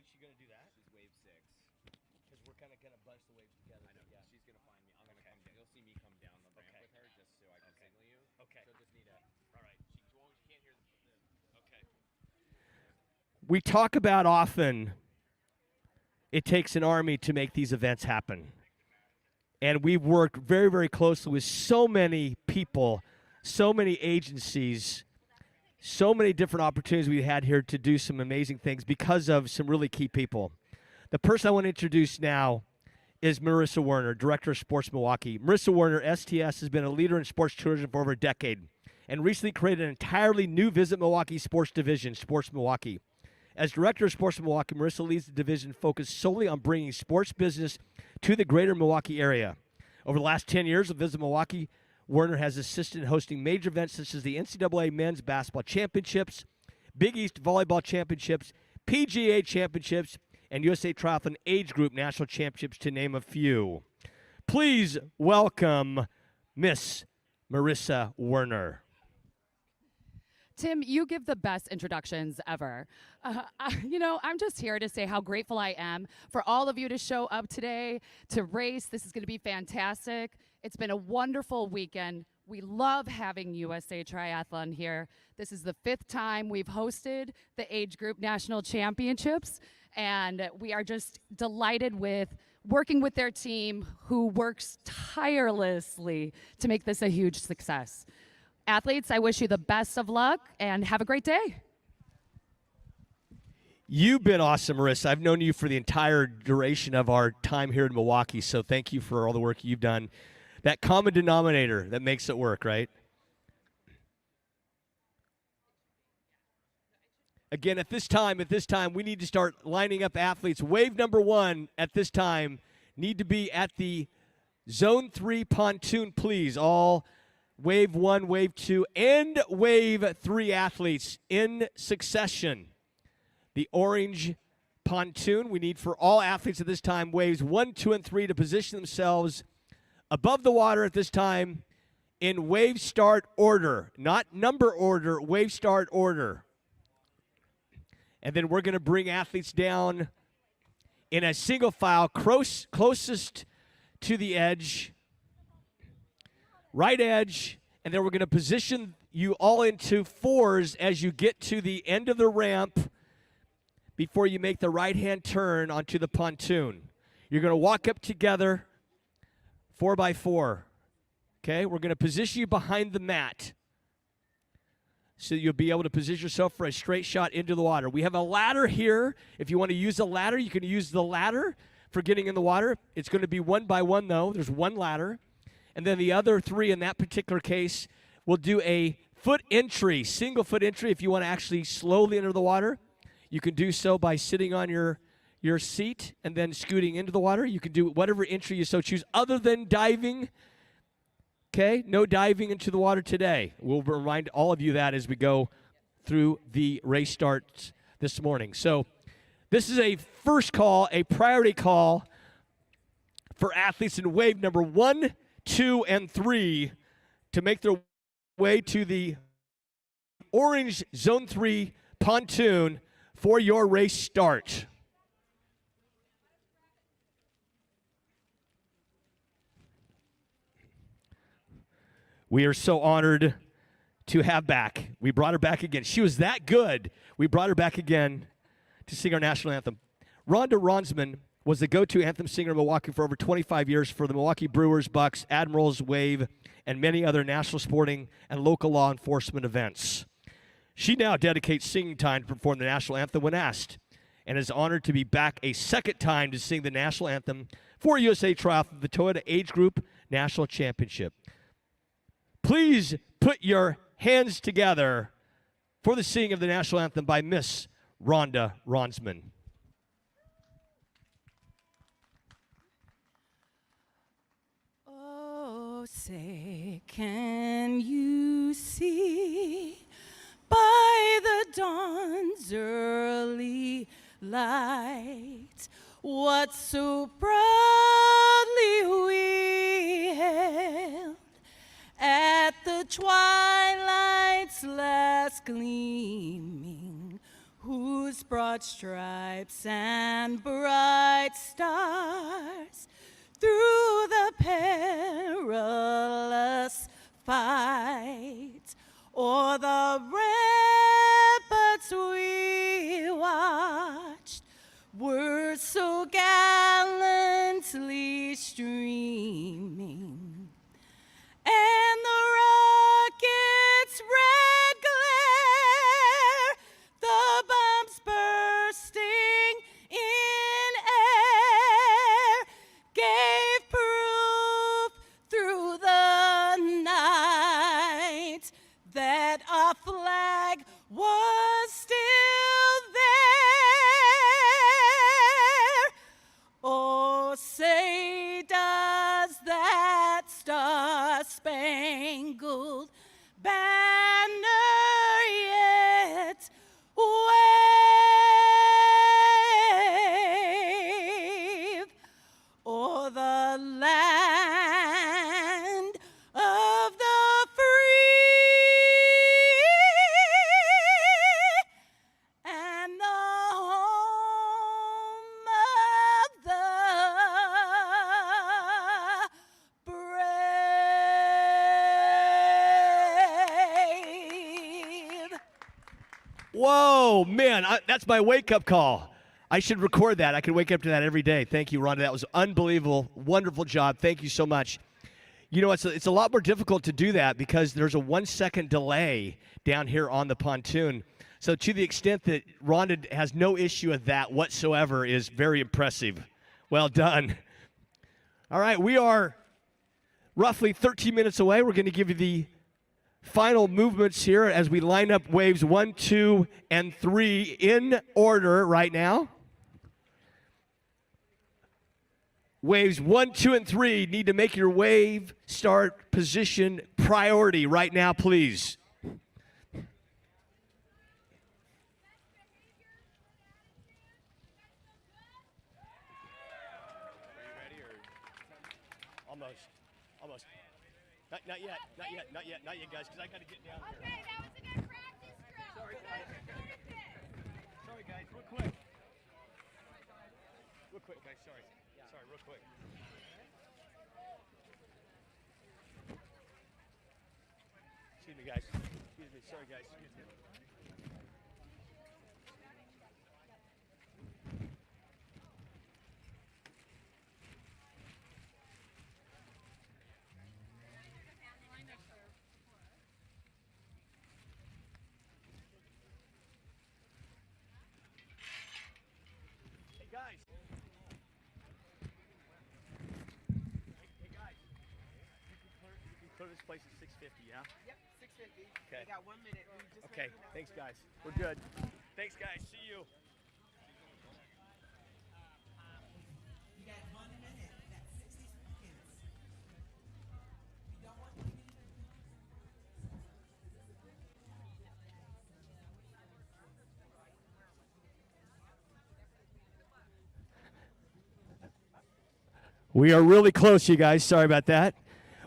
is she going to do that? She's wave 6. Because we're kind of going to bunch the waves together. I know. Yeah. She's going to find me. I'm going to come down. You'll see me come down the ramp with her just so I can signal you. Okay. She'll just need a. All right. She can't hear the. Okay. We talk about often it takes an army to make these events happen. And we've worked very, very closely with so many people, so many agencies, so many different opportunities we had here to do some amazing things because of some really key people. The person I want to introduce now is Marissa Werner, Director of Sports Milwaukee. Marissa Werner, STS, has been a leader in sports tourism for over a decade and recently created an entirely new Visit Milwaukee sports division, Sports Milwaukee. As Director of Sports Milwaukee, Marissa leads the division focused solely on bringing sports business to the greater Milwaukee area. Over the last 10 years of Visit Milwaukee, Werner has assisted in hosting major events such as the NCAA Men's Basketball Championships, Big East Volleyball Championships, PGA Championships, and USA Triathlon Age Group National Championships, to name a few. Please welcome Miss Marissa Werner. Tim, you give the best introductions ever. I'm just here to say how grateful I am for all of you to show up today to race. This is going to be fantastic. It's been a wonderful weekend. We love having USA Triathlon here. This is the 5th time we've hosted the Age Group National Championships, and we are just delighted with working with their team who works tirelessly to make this a huge success. Athletes, I wish you the best of luck and have a great day. You've been awesome, Marissa. I've known you for the entire duration of our time here in Milwaukee, so thank you for all the work you've done. That common denominator that makes it work, right? Again, at this time, we need to start lining up athletes. Wave number 1 at this time need to be at the Zone 3 pontoon, please. All Wave 1, Wave 2, and Wave 3 athletes in succession. The orange pontoon we need for all athletes at this time, waves 1, 2, and 3, to position themselves above the water at this time in wave start order. Not number order, wave start order. And then we're going to bring athletes down in a single file, closest to the edge. Right edge, and then we're going to position you all into 4s as you get to the end of the ramp before you make the right-hand turn onto the pontoon. You're going to walk up together 4x4. Okay, we're going to position you behind the mat so you'll be able to position yourself for a straight shot into the water. We have a ladder here. If you want to use a ladder, you can use the ladder for getting in the water. It's going to be 1 by 1, though. There's 1 ladder. And then the other 3 in that particular case will do a foot entry, single foot entry. If you want to actually slowly enter the water, you can do so by sitting on your seat and then scooting into the water. You can do whatever entry you so choose other than diving. Okay, no diving into the water today. We'll remind all of you that as we go through the race starts this morning. So this is a first call, a priority call for athletes in wave number 1, 2, and 3 to make their way to the orange Zone 3 pontoon for your race start. We are so honored to have back. We brought her back again. She was that good. We brought her back again to sing our national anthem. Rhonda Ronsman was the go-to anthem singer in Milwaukee for over 25 years for the Milwaukee Brewers, Bucks, Admirals, Wave, and many other national sporting and local law enforcement events. She now dedicates singing time to perform the national anthem when asked, and is honored to be back a second time to sing the national anthem for USA Triathlon, the Toyota Age Group National Championship. Please put your hands together for the singing of the national anthem by Miss Rhonda Ronsman. Oh, say, can you see by the dawn's early light what so proudly we hailed at the twilight's last gleaming, whose broad stripes and bright stars through the perilous fight. O'er the ramparts we watched were so gallantly streaming, and the rocket's red glare, the bombs bursting in air, gave proof through the night that our flag was still there. Oh, say does that star-spangled banner yet wave o'er the land of the free and the home of the brave. Whoa, man, that's my wake-up call. I should record that. I could wake up to that every day. Thank you, Rhonda. That was unbelievable. Wonderful job. Thank you so much. You know, it's a lot more difficult to do that because there's a 1-second delay down here on the pontoon. So to the extent that Rhonda has no issue with that whatsoever is very impressive. Well done. All right, we are roughly 13 minutes away. We're going to give you the final movements here as we line up waves 1, 2, and 3 in order right now. Waves 1, 2, and 3 need to make your wave start position priority right now, please. Almost. Not yet, guys, because I got to get down here. Okay, that was a good practice drill. Sorry, guys. Sorry, guys, real quick. Guys, sorry. Sorry, real quick. Excuse me, guys. Excuse me. Sorry, guys. Excuse me. Hey, guys. Hey, guys. You can clear this place at 6:50, yeah? Yep, 6:50. Okay. We got 1 minute. We just Okay, made an thanks, announcement. guys. We're good. Thanks, guys. See you. You got 1 minute. That's 60 seconds. You don't want to We are really close, you guys. Sorry about that.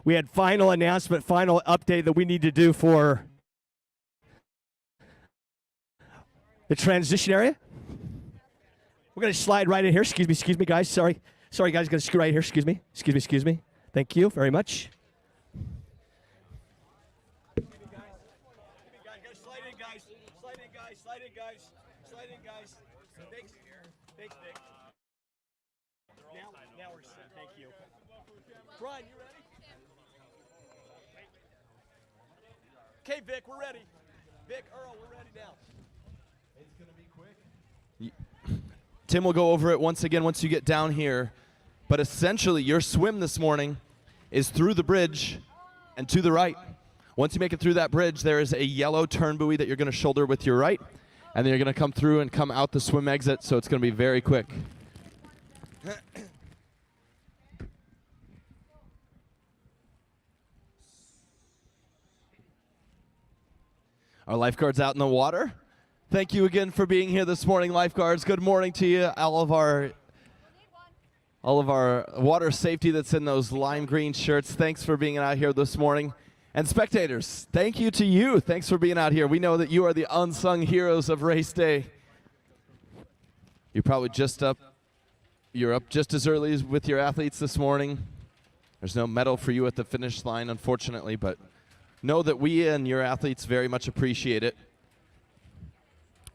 We had final announcement, final update that we need to do for the transition area. We're going to slide right in here. Excuse me, guys. Sorry, guys. Going to scoot right here. Excuse me. Thank you very much. Slide in, guys. Thanks, Vic. Now we're set. Thank you. Brian, you ready? Okay, Vic, we're ready. Vic, Earl, we're ready now. It's going to be quick. Tim will go over it once again once you get down here. But essentially, your swim this morning is through the bridge and to the right. Once you make it through that bridge, there is a yellow turn buoy that you're going to shoulder with your right. And then you're going to come through and come out the swim exit, so it's going to be very quick. Our lifeguards out in the water. Thank you again for being here this morning, lifeguards. Good morning to you. All of our water safety that's in those lime green shirts. Thanks for being out here this morning. And spectators, thank you to you. Thanks for being out here. We know that you are the unsung heroes of race day. You're probably just up. You're up just as early as with your athletes this morning. There's no medal for you at the finish line, unfortunately, but know that we and your athletes very much appreciate it.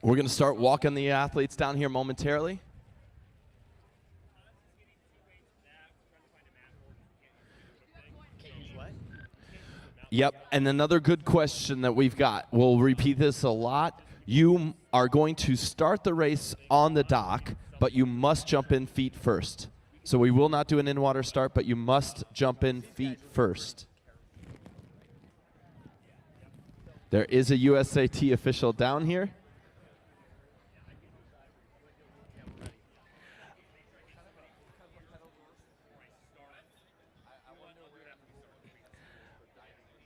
We're going to start walking the athletes down here momentarily. Yep, and another good question that we've got, we'll repeat this a lot. You are going to start the race on the dock, but you must jump in feet first. So we will not do an in-water start, but you must jump in feet first. There is a USAT official down here.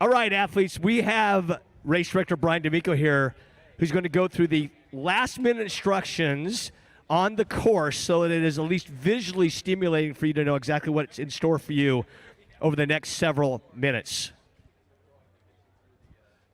All right, athletes, we have race director Brian D'Amico here, who's going to go through the last-minute instructions on the course so that it is at least visually stimulating for you to know exactly what's in store for you over the next several minutes.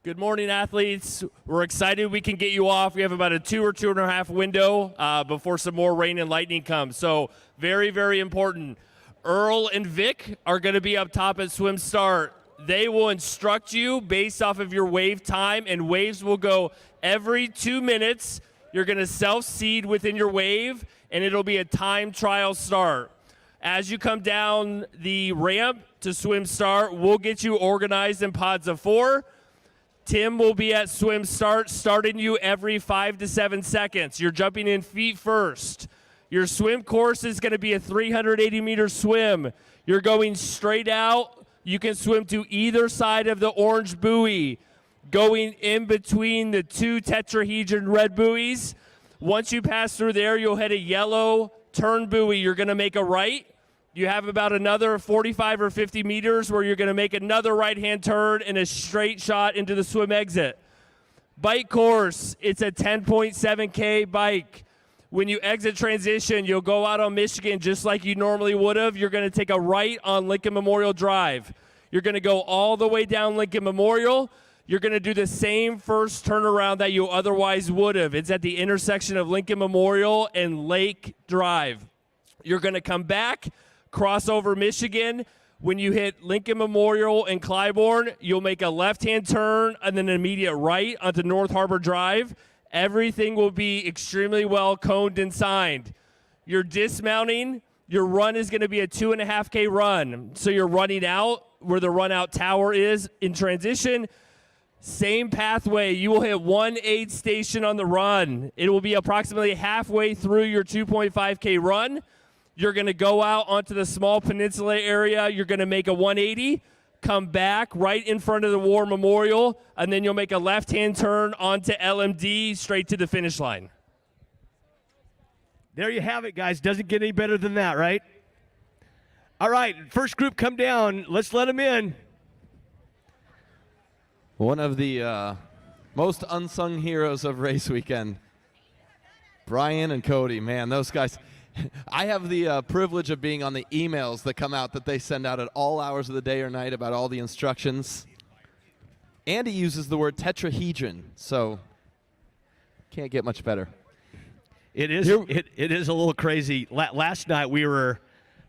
Good morning, athletes. We're excited we can get you off. We have about a 2 or 2.5 window before some more rain and lightning comes. So very, very important. Earl and Vic are going to be up top at swim start. They will instruct you based off of your wave time, and waves will go every 2 minutes. You're going to self-seed within your wave, and it'll be a time trial start. As you come down the ramp to swim start, we'll get you organized in pods of 4. Tim will be at swim start, starting you every 5 to 7 seconds. You're jumping in feet first. Your swim course is going to be a 380-meter swim. You're going straight out. You can swim to either side of the orange buoy, going in between the 2 tetrahedron red buoys. Once you pass through there, you'll hit a yellow turn buoy. You're going to make a right. You have about another 45 or 50 meters where you're going to make another right-hand turn and a straight shot into the swim exit. Bike course, it's a 10.7K bike. When you exit transition, you'll go out on Michigan just like you normally would have. You're going to take a right on Lincoln Memorial Drive. You're going to go all the way down Lincoln Memorial. You're going to do the same first turnaround that you otherwise would have. It's at the intersection of Lincoln Memorial and Lake Drive. You're going to come back, cross over Michigan. When you hit Lincoln Memorial and Clybourne, you'll make a left-hand turn and then an immediate right onto North Harbor Drive. Everything will be extremely well coned and signed. You're dismounting. Your run is going to be a 2.5K run. So you're running out where the run-out tower is in transition. Same pathway. You will hit one aid station on the run. It will be approximately halfway through your 2.5K run. You're going to go out onto the small peninsula area. You're going to make a 180. Come back right in front of the War Memorial, and then you'll make a left-hand turn onto LMD straight to the finish line. There you have it, guys. Doesn't get any better than that, right? All right, first group come down. Let's let them in. One of the most unsung heroes of race weekend, Brian and Cody. Man, those guys. I have the privilege of being on the emails that come out that they send out at all hours of the day or night about all the instructions. Andy uses the word tetrahedron, so can't get much better. It is. It is a little crazy. Last night we were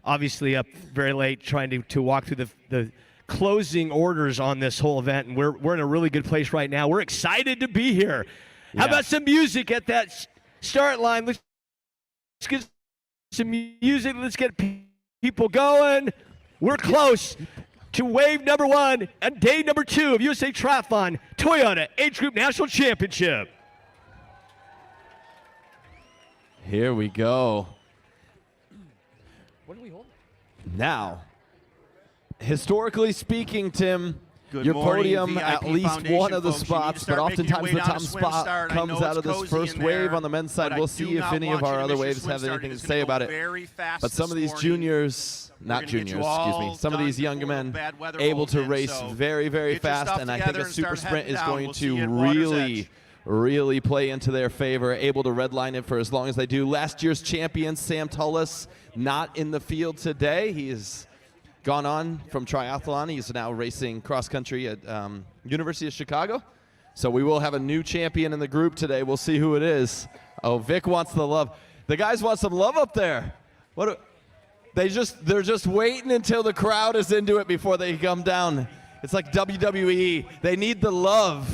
obviously up very late trying to walk through the closing orders on this whole event, and we're in a really good place right now. We're excited to be here. Yeah. How about some music at that start line? Let's get some music. Let's get people going. We're close to wave number 1 and day number 2 of USA Triathlon Toyota Age Group National Championship. Here we go. What are we holding? Now, historically speaking, Tim, Good your morning, podium VIP at least Foundation one of the folks. You need to spots, start but making your oftentimes way the down top to swim spot start. I comes know out it's of this cozy first in wave there, on the men's side. but We'll I see do if not any want of our you to other miss your waves swim have start. anything It is to gonna say go about it. very fast But some of this these morning. juniors, not gonna get you juniors, excuse me, all some of these done young before men bad weather able rolls to in, race so very, very get your fast, stuff and I think together a and super start sprint heading is down. going We'll see to you at Water's really, Edge. really play into their favor, able to redline it for as long as they do. Last year's champion, Sam Tullis, not in the field today. He has gone on from triathlon. He's now racing cross country at University of Chicago. So we will have a new champion in the group today. We'll see who it is. Oh, Vic wants the love. The guys want some love up there. They're just waiting until the crowd is into it before they come down. It's like WWE. They need the love.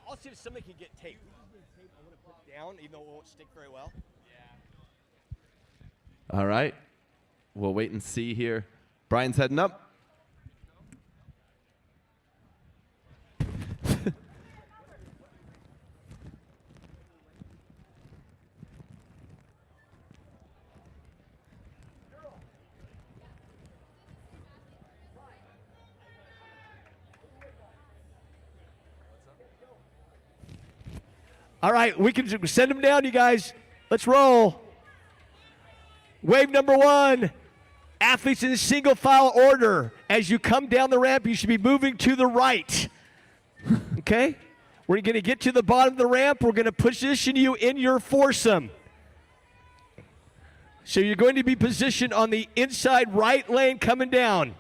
I'll see if somebody can get tape. I want to put it down, even though it won't stick very well. All right. We'll wait and see here. Brian's heading up. All right, we can send them down, you guys. Let's roll. Wave number 1. Athletes in single file order. As you come down the ramp, you should be moving to the right. Okay? We're going to get to the bottom of the ramp. We're going to position you in your foursome. So you're going to be positioned on the inside right lane coming down.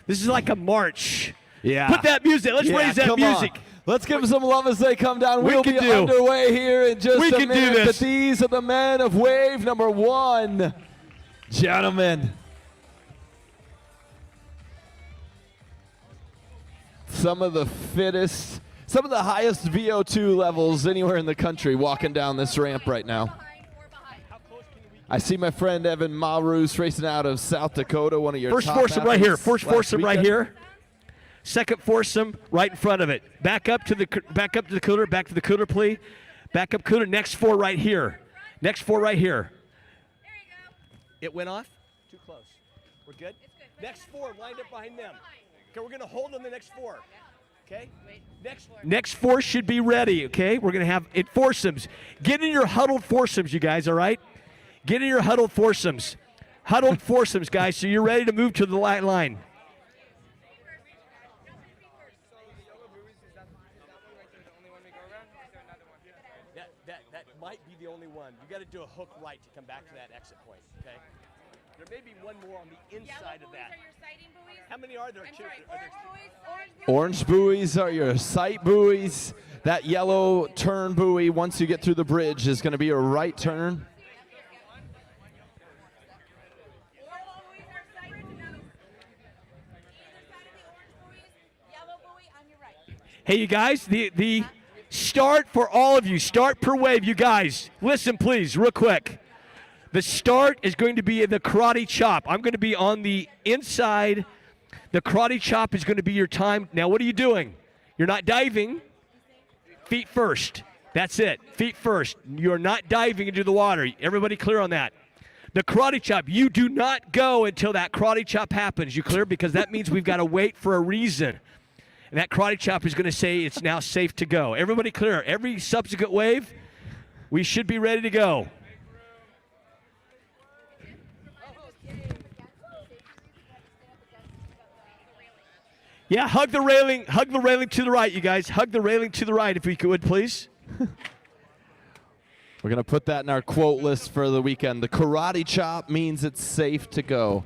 This is like a march. Yeah. Put that music. Let's raise that come on. music. Let's give them some love as they come down. We'll be can do. underway here in just We a can do minute. this. But these are the men of wave number 1. Gentlemen. Some of the fittest, some of the highest VO2 levels anywhere in the country walking down this ramp right now. I see my friend Evan Marus racing out of South Dakota, one of your First top foursome right here. athletes First last foursome right weekend. here. Second foursome right in front of it. Back up to the cooler. Back to the cooler, please. Back up cooler. Next 4 right here. Next 4 right here. There you go. It went off. Too close. We're good. Next 4 lined up behind them. Okay, we're gonna hold on the next 4. Okay. Next 4 should be ready. Okay. We're gonna have it foursomes. Get in your huddled foursomes, you guys. All right. Get in your huddled foursomes. Huddled foursomes, guys. So you're ready to move to the light line. That might be the only one. You got to do a hook right to come back to that exit point. Okay. There may be one more on the inside of that. Are your sighting buoys? How many are there? I'm Two- sorry, are there- orange buoys? Orange buoys are your sight buoys. That yellow turn buoy, once you get through the bridge, is going to be a right turn. Orange buoys are sighted. Either side of the orange buoys, yellow buoy on your right. Hey, you guys, the start for all of you, start per wave, you guys. Listen, please, real quick. The start is going to be in the karate chop. I'm going to be on the inside. The karate chop is going to be your time. Now, what are you doing? You're not diving. Feet first. That's it. Feet first. You're not diving into the water. Everybody clear on that? The karate chop, you do not go until that karate chop happens. You clear? Because that means we've got to wait for a reason. And that karate chop is going to say it's now safe to go. Everybody clear. Every subsequent wave, we should be ready to go. Yeah, hug the railing to the right, you guys. Hug the railing to the right if we could, please. We're going to put that in our quote list for the weekend. The karate chop means it's safe to go.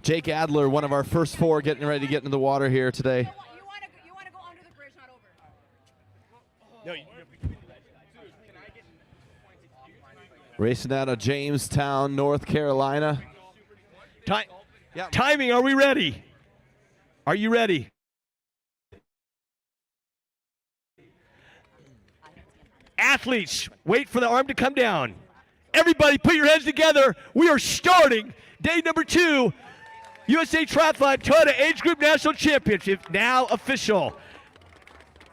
Jake Adler, one of our first 4, getting ready to get into the water here today. You want to go under the bridge, not over. No, Racing out of Jamestown, North Carolina. Timing, are we ready? Are you ready? Athletes, wait for the arm to come down. Everybody put your hands together. We are starting day number 2, USA Triathlon Toyota Age Group National Championship, now official.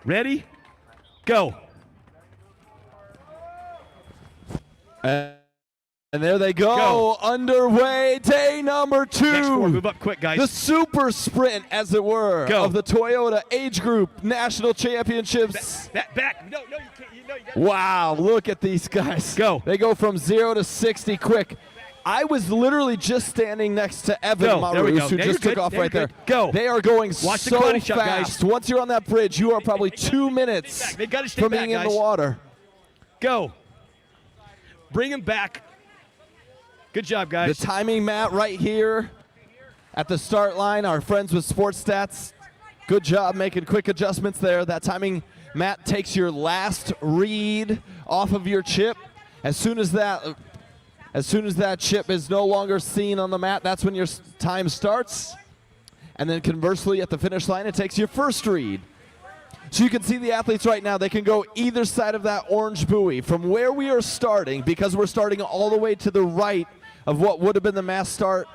Ready? Go. And there they go. Underway, day number 2. Next 4, move up quick, guys. The super sprint, as it were, Go. of the Toyota Age Group National Championships. Back. No, you can't. You got Wow, look at these guys. Go. They go from 0 to 60 quick. I was literally just standing next to Evan Go. There we Marus, go. who Now just you're took good. off Now right you're there. good. Go. They are going Watch the so karate chop, guys. fast. Once you're on that bridge, you are probably 2 minutes They gotta stay from back, being in the guys. water. Go. Bring him back. Good job, The guys. timing mat right here. at the start line. Our friends with Sports Stats, good job making quick adjustments there. That timing, Matt takes your last read off of your chip. As soon as that chip is no longer seen on the mat, that's when your time starts. And then conversely, at the finish line, it takes your first read. So you can see the athletes right now, they can go either side of that orange buoy. From where we are starting, because we're starting all the way to the right of what would have been the mass start,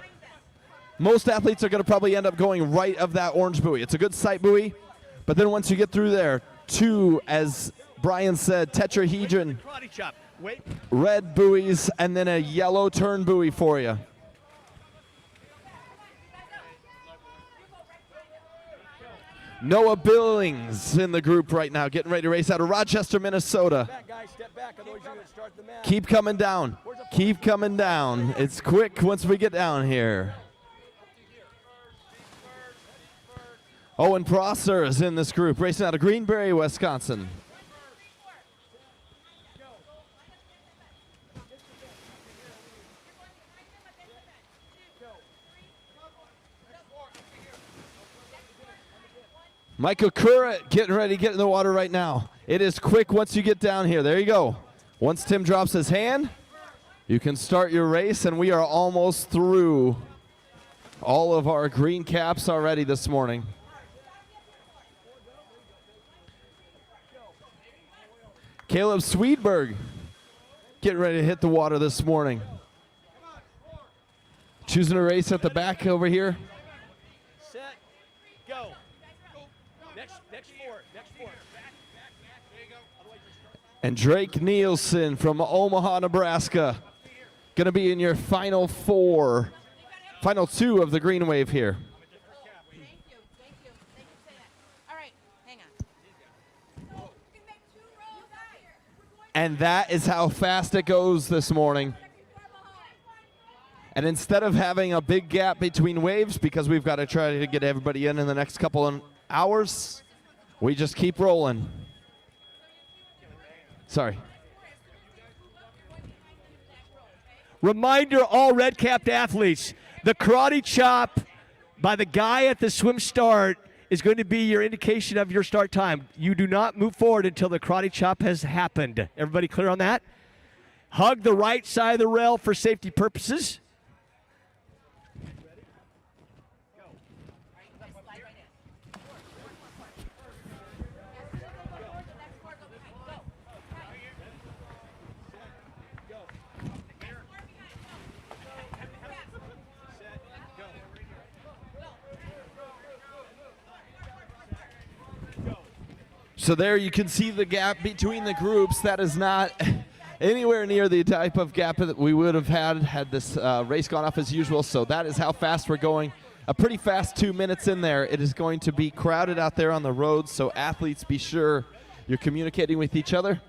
most athletes are going to probably end up going right of that orange buoy. It's a good sight buoy, but then once you get through there, two, as Brian said, tetrahedron Karate chop. Wait. red buoys, and then a yellow turn buoy for you. Noah Billings in the group right now, getting ready to race out of Rochester, Minnesota. Back, guys, step back, otherwise you're going to start the match. Keep coming down. Keep coming down. It's quick once we get down here. Owen Prosser is in this group, racing out of Greenberry, Wisconsin. Michael Currett getting ready to get in the water right now. It is quick once you get down here. There you go. Once Tim drops his hand, you can start your race, and we are almost through all of our green caps already this morning. Caleb Swedberg getting ready to hit the water this morning. Choosing to race at the back over here. Set. Go. Next four. And Drake Nielsen from Omaha, Nebraska, going to be in your final two of the green wave here. Thank you for that. All right, hang on. You can make 2 rows out here. And that is how fast it goes this morning. And instead of having a big gap between waves, because we've got to try to get everybody in the next couple of hours, we just keep rolling. Sorry. Reminder, all red-capped athletes, the karate chop by the guy at the swim start is going to be your indication of your start time. You do not move forward until the karate chop has happened. Everybody clear on that? Hug the right side of the rail for safety purposes. So there you can see the gap between the groups. That is not anywhere near the type of gap that we would have had this race gone off as usual. So that is how fast we're going. A pretty fast 2 minutes in there. It is going to be crowded out there on the road, so athletes, be sure you're communicating with each other.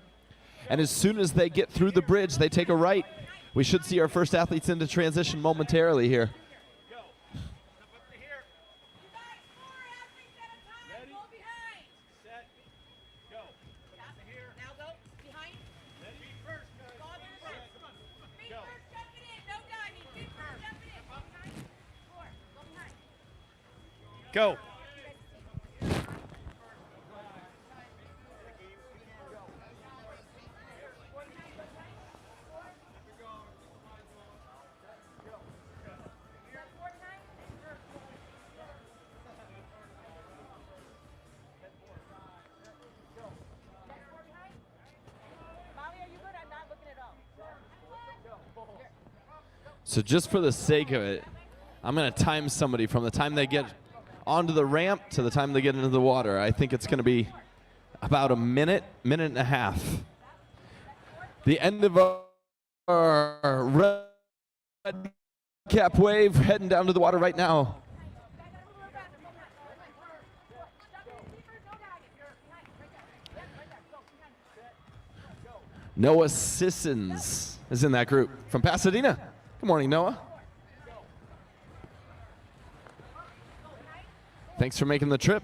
And as soon as they get through the bridge, they take a right. We should see our first athletes into transition momentarily here. Go. So just for the sake of it, I'm going to time somebody from the time they get onto the ramp to the time they get into the water. I think it's going to be about a minute and a half. The end of our red cap wave heading down to the water right now. Noah Sissons is in that group from Pasadena. Good morning, Noah. Thanks for making the trip.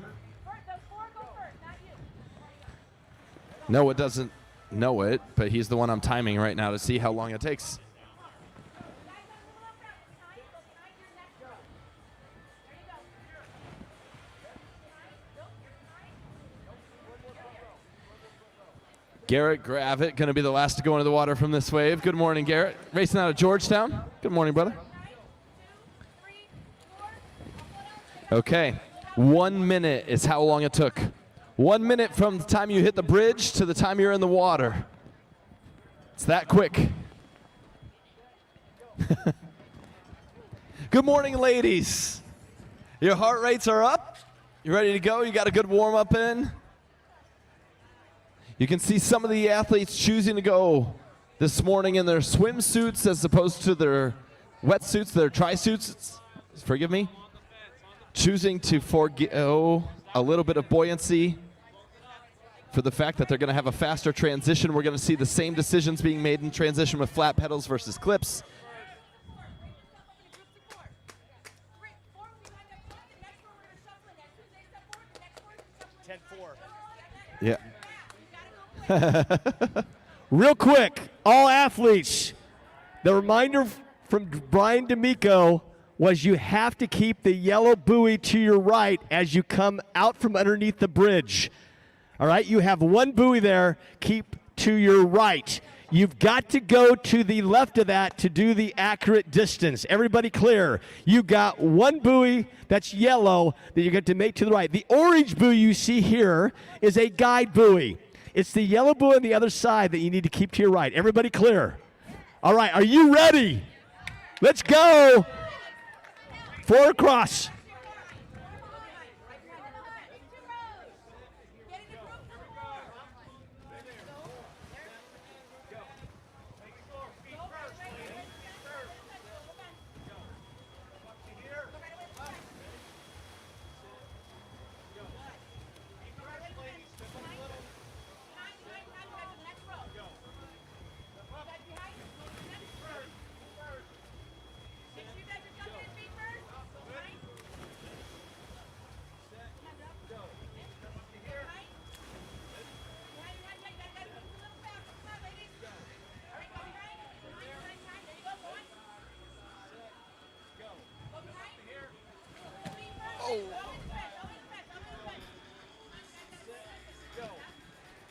Noah doesn't know it, but he's the one I'm timing right now to see how long it takes. Garrett Gravitt going to be the last to go into the water from this wave. Good morning, Garrett. Racing out of Georgetown. Good morning, brother. Okay, 1 minute is how long it took. 1 minute from the time you hit the bridge to the time you're in the water. It's that quick. Good morning, ladies. Your heart rates are up? You ready to go? You got a good warm-up in? You can see some of the athletes choosing to go this morning in their swimsuits as opposed to their wetsuits, their tri-suits. Forgive me. Choosing to forego a little bit of buoyancy for the fact that they're going to have a faster transition. We're going to see the same decisions being made in transition with flat pedals versus clips. Yeah. Real quick, all athletes, the reminder from Brian D'Amico was you have to keep the yellow buoy to your right as you come out from underneath the bridge. All right, you have one buoy there, keep to your right. You've got to go to the left of that to do the accurate distance. Everybody clear? You got one buoy that's yellow that you get to make to the right. The orange buoy you see here is a guide buoy. It's the yellow buoy on the other side that you need to keep to your right. Everybody clear? All right, are you ready? Let's go. 4 across.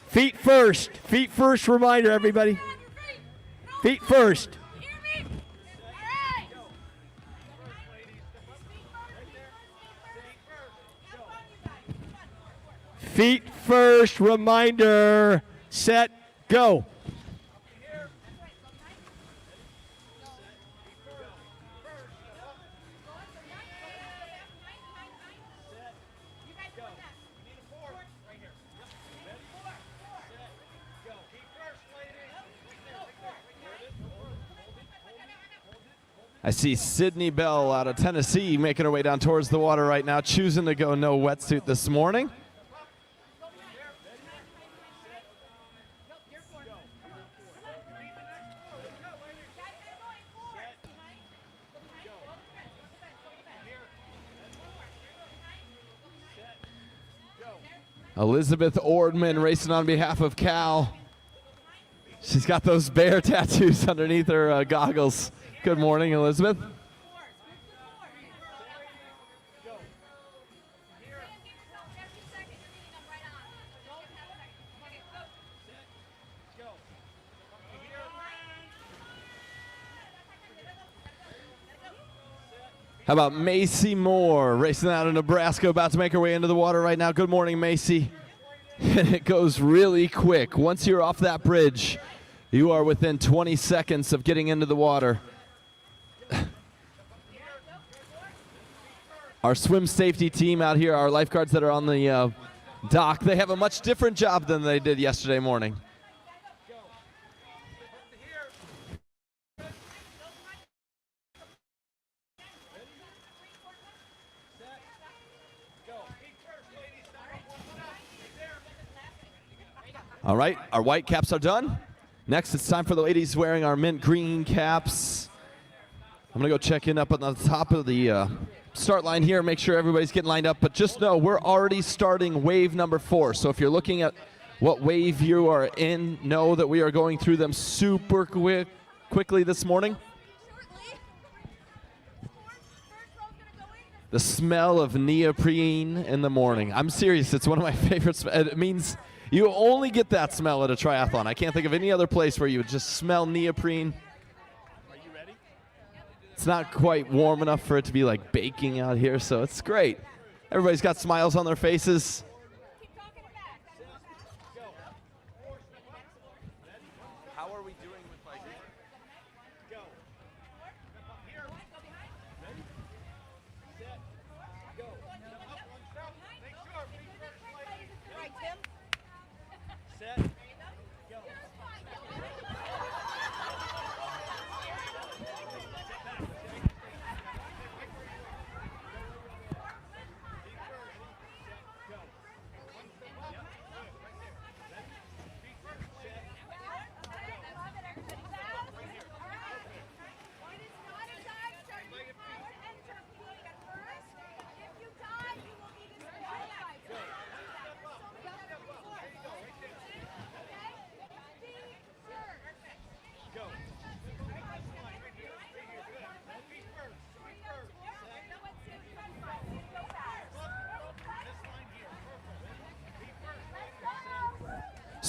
Feet first. Feet first reminder, everybody. Feet first. Feet first reminder. Set, go. I see Sydney Bell out of Tennessee making her way down towards the water right now, choosing to go no wetsuit this morning. Elizabeth Ordman racing on behalf of Cal. She's got those bear tattoos underneath her goggles. Good morning, Elizabeth. How about Macy Moore racing out of Nebraska, about to make her way into the water right now. Good morning, Macy. And it goes really quick. Once you're off that bridge, you are within 20 seconds of getting into the water. Our swim safety team out here, our lifeguards that are on the dock, they have a much different job than they did yesterday morning. All right, our white caps are done. Next, it's time for the ladies wearing our mint green caps. I'm going to go check in up on the top of the start line here, make sure everybody's getting lined up. But just know we're already starting wave number 4. So if you're looking at what wave you are in, know that we are going through them super quickly this morning. The smell of neoprene in the morning. I'm serious. It's one of my favorites. It means You only get that smell at a triathlon. I can't think of any other place where you would just smell neoprene. Are you ready? It's not quite warm enough for it to be like baking out here, so it's great. Everybody's got smiles on their faces. How are we doing with like Right, Tim?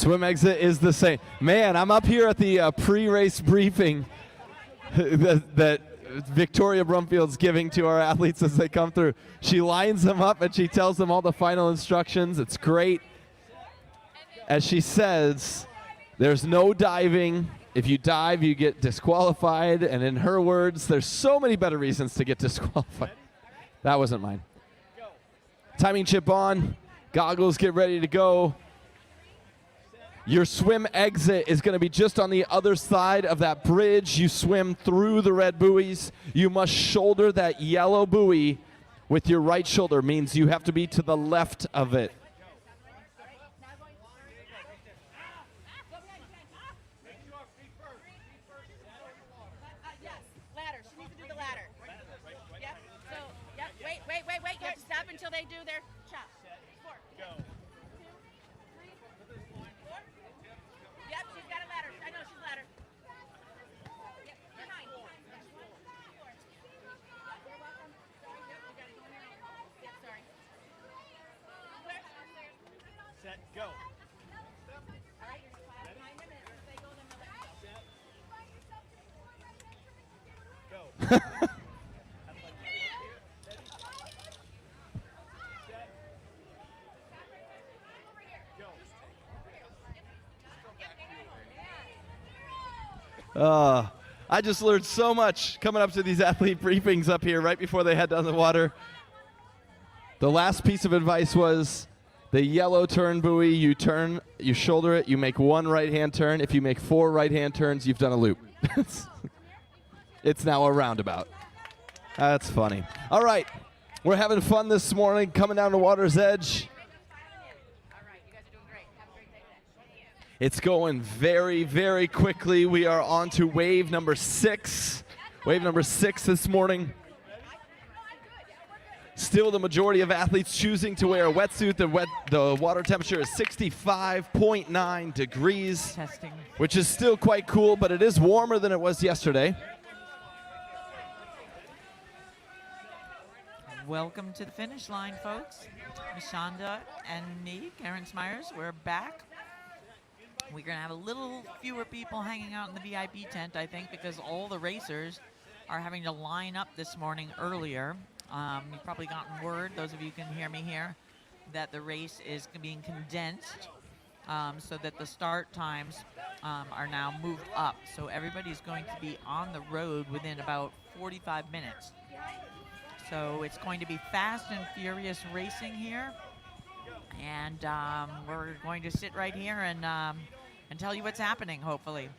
swim exit is the same. Man, I'm up here at the pre-race briefing that Victoria Brumfield's giving to our athletes as they come through. She lines them up and she tells them all the final instructions. It's great. As she says, there's no diving. If you dive, you get disqualified. And in her words, there's so many better reasons to get disqualified. That wasn't mine. Timing chip on. Goggles get ready to go. Your swim exit is going to be just on the other side of that bridge. You swim through the red buoys. You must shoulder that yellow buoy with your right shoulder. Means you have to be to the left of it. Yes, ladder. She needs to do the ladder. Yep. So, yep. Wait. You have to stop until they do their chop. 4. Go. 2, 3, 4. Yep, she's got a ladder. I know she's ladder. Yep, behind. You're welcome. Sorry. Yep, you gotta go in there. Yep, sorry. Where? Set, go. All right, you're 5 minutes. If they go, then they'll let you go. Go. I just learned so much coming up to these athlete briefings up here right before they head down the water. The last piece of advice was the yellow turn buoy, you turn, you shoulder it, you make 1 right-hand turn. If you make 4 right-hand turns, you've done a loop. It's now a roundabout. That's funny. All right, we're having fun this morning, coming down to water's edge. All right, you guys are doing great. Have a great day today. It's going very, very quickly. We are on to wave number 6. Wave number 6 this morning. Still the majority of athletes choosing to wear a wetsuit. The water temperature is 65.9 degrees, Testing. which is still quite cool, but it is warmer than it was yesterday. Welcome to the finish line, folks. Mishanda and me, Karen Smyers, we're back. We're going to have a little fewer people hanging out in the VIP tent, I think, because all the racers are having to line up this morning earlier. You've probably gotten word, those of you who can hear me here, that the race is being condensed so that the start times are now moved up. So everybody's going to be on the road within about 45 minutes. So it's going to be fast and furious racing here. And we're going to sit right here and tell you what's happening, hopefully.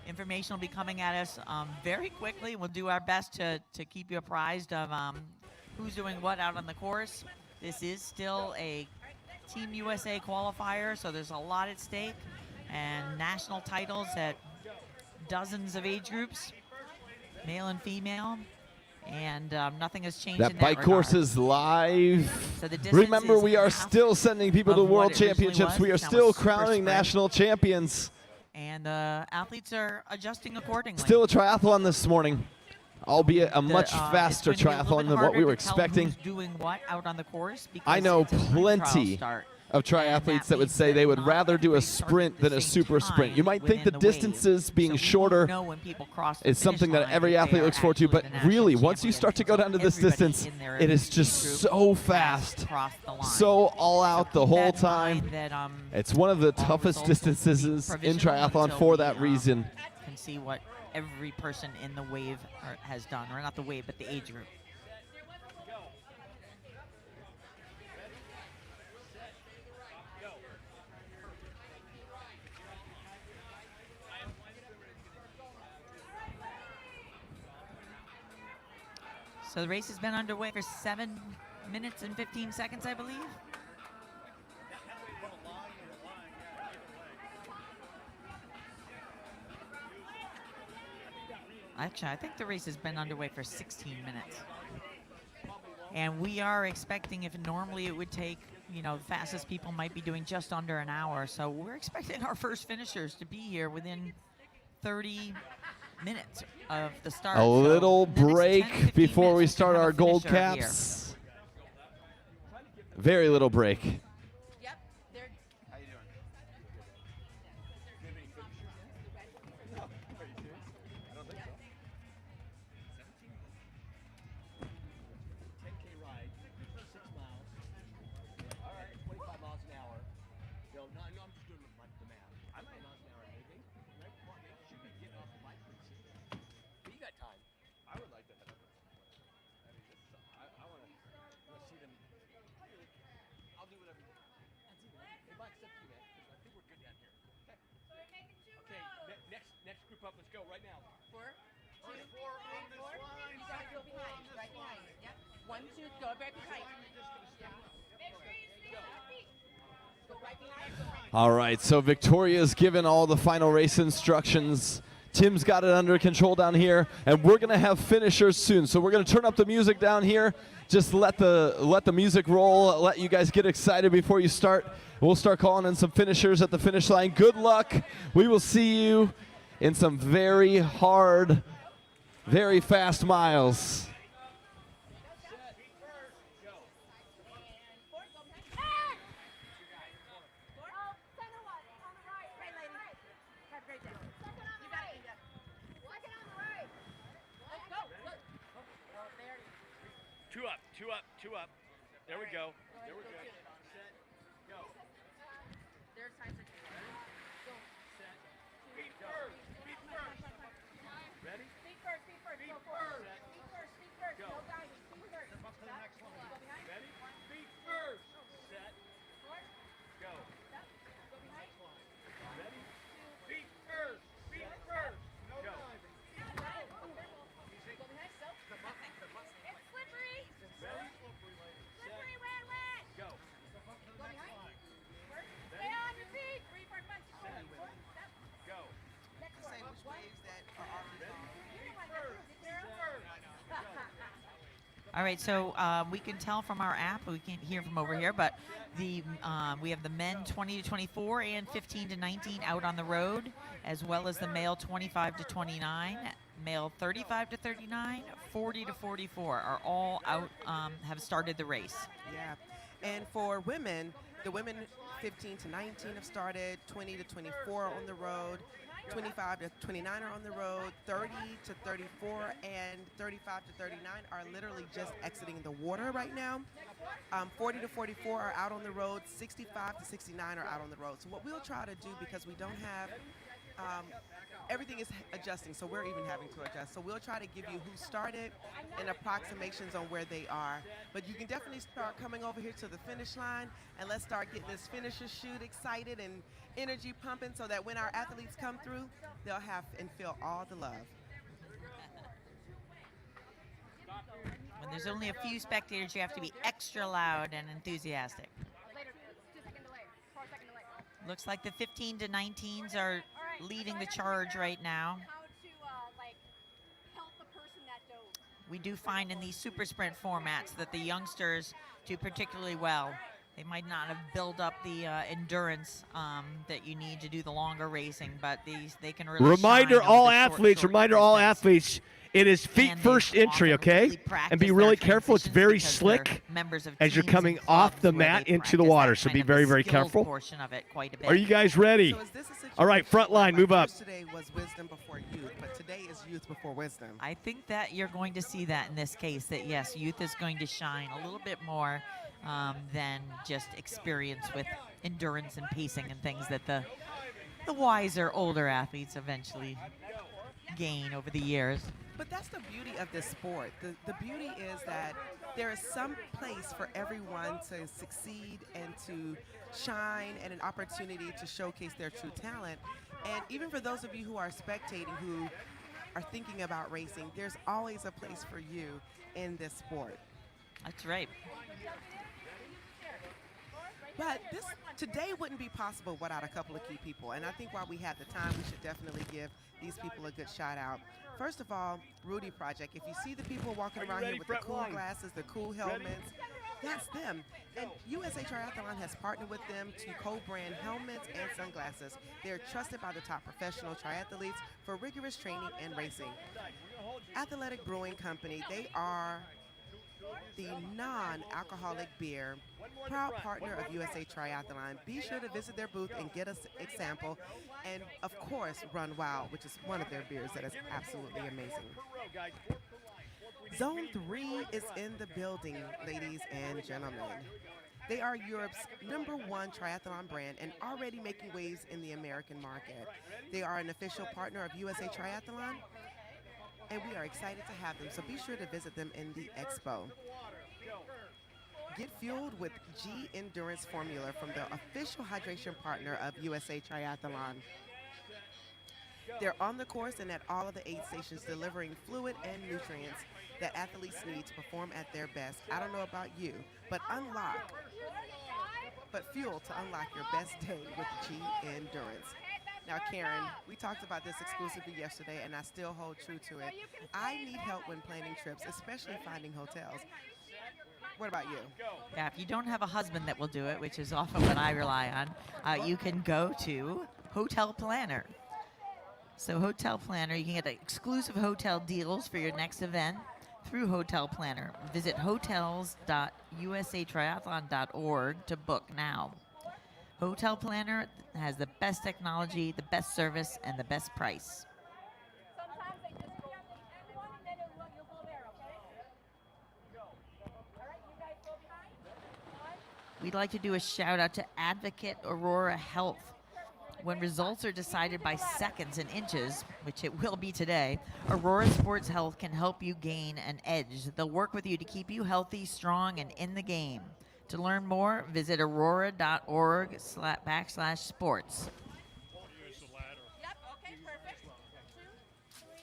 Information will be coming at us very quickly. We'll do our best to keep you apprised of who's doing what out on the course. This is still a Team USA qualifier, so there's a lot at stake. And national titles at dozens of age groups, male and female. And nothing has changed in That that bike course regard. is live. So the distance Remember, is we are half still sending people to of what World it originally Championships. was. We are Now still a super crowning sprint. national champions. And the athletes are adjusting accordingly. Still a triathlon this morning, albeit a much faster it's gonna be a little triathlon bit than what harder we were to tell expecting. who's doing what out on the course I because know it's a free trial plenty start. of triathletes that would say they would rather do a sprint than a super sprint. You might think the distances being shorter is something that every athlete looks forward to, but really, once you start to go down to this distance, it is just so fast, so all out the whole time. It's one of the toughest distances in triathlon for that reason. Can see what every person in the wave has done, or not the wave, but the age group. So the race has been underway for 7 minutes and 15 seconds, I believe. Actually, I think the race has been underway for 16 minutes. And we are expecting, if normally it would take, you know, the fastest people might be doing just under an hour. So we're expecting our first finishers to be here within 30 minutes of the start. A little So in the next 10 to break 15 before we minutes, start have a our gold finisher here. caps. Very little break. Yep. They're How you doing? I don't think so. 10K ride, 6 miles. All right, 25 miles an hour. No, I'm just doing the math. I'm 5 miles an hour, maybe. Right? Come on, man, you should be getting off the bike pretty soon. But you got time. I would like to head up at some point. I mean, this is, I want to see them. I'll do whatever you want. Hey, Mike, it's up to you, man. 'Cause I think we're good down here. Okay. Okay. Next group up. Let's go right now. 4, 2, 4. You gotta go behind, right behind. Yep. 1, 2, go right behind. Go right behind. Go right. All right, so Victoria's given all the final race instructions. Tim's got it under control down here, and we're gonna have finishers soon. So we're gonna turn up the music down here. Just let the music roll. Let you guys get excited before you start. We'll start calling in some finishers at the finish line. Good luck. We will see you in some very hard, very fast miles. Two up. There we go. There we go. Set, go. Their times are good. Go. Set, feet first. Ready? Feet first. Go forward. Feet first. Go. No guidance. Feet first. Up to the next one. Go behind. Ready? Feet first. Set, Forward. go. Go behind. Ready? Feet first. No go. Go behind. So. It's slippery. Ready? Slippery, wet. Go. Go behind. First. Stay on your feet. 3, 4, 5, 6, 7. Step. Go. Next one. Which waves that are All right, so we can tell from our app, we can't hear from over here, but the we have the men 20 to 24 and 15 to 19 out on the road, as well as the male 25 to 29, male 35 to 39, 40 to 44 are all out, have started the race. Yeah. And for women, the women 15 to 19 have started, 20 to 24 on the road, 25 to 29 are on the road, 30 to 34 and 35 to 39 are literally just exiting the water right now. 40 to 44 are out on the road, 65 to 69 are out on the road. So what we'll try to do, because we don't have, everything is adjusting, so we're even having to adjust. So we'll try to give you who started and approximations on where they are. But you can definitely start coming over here to the finish line, and let's start getting this finisher chute excited and energy pumping so that when our athletes come through, they'll have and feel all the love. When there's only a few spectators, you have to be extra loud and enthusiastic. Looks like the 15 to 19s are leading the charge right now. We do find in these super sprint formats that the youngsters do particularly well. They might not have built up the endurance that you need to do the longer racing, but they can really Reminder shine over all the short athletes, distance. reminder all athletes, It is feet And they first entry, often okay? really And practice be their really careful. It's transitions very because they're slick members of as you're teams coming and off clubs the where mat they into the practice water. that So kind be of very, the very skills careful. portion of it quite a bit. Are you guys ready? So is this a situation All right, front line, where move up. first today was wisdom before youth, but today is youth before wisdom? I think that you're going to see that in this case, that yes, youth is going to shine a little bit more than just experience with endurance and pacing and things that the wiser, older athletes eventually gain over the years. But that's the beauty of this sport. The beauty is that there is some place for everyone to succeed and to shine and an opportunity to showcase their true talent. And even for those of you who are spectating, who are thinking about racing, there's always a place for you in this sport. That's right. But this today wouldn't be possible without a couple of key people. And I think while we have the time, we should definitely give these people a good shout out. First of all, Rudy Project. If you see the people walking around here with the cool glasses, the cool helmets, that's them. And USA Triathlon has partnered with them to co-brand helmets and sunglasses. They're trusted by the top professional triathletes for rigorous training and racing. Athletic Brewing Company, they are the non-alcoholic beer, proud partner of USA Triathlon. Be sure to visit their booth and get us a sample. And of course, Run Wild, which is one of their beers that is absolutely amazing. Zone 3 is in the building, ladies and gentlemen. They are Europe's #1 triathlon brand and already making waves in the American market. They are an official partner of USA Triathlon, and we are excited to have them, so be sure to visit them in the expo. Get fueled with G Endurance Formula from the official hydration partner of USA Triathlon. They're on the course and at all of the aid stations delivering fluid and nutrients that athletes need to perform at their best. I don't know about you, but fuel to unlock your best day with G Endurance. Now, Karen, we talked about this exclusively yesterday, and I still hold true to it. I need help when planning trips, especially finding hotels. What about you? Yeah, if you don't have a husband that will do it, which is often what I rely on, you can go to Hotel Planner. So Hotel Planner, you can get exclusive hotel deals for your next event through Hotel Planner. Visit hotels.usatriathlon.org to book now. Hotel Planner has the best technology, the best service, and the best price. Sometimes they just go on the end one and then you'll go there, okay? All right, you guys go behind. We'd like to do a shout out to Advocate Aurora Health. When results are decided by seconds and inches, which it will be today, Aurora Sports Health can help you gain an edge. They'll work with you to keep you healthy, strong, and in the game. To learn more, visit aurora.org/sports. Yep, okay, perfect. 2, 3.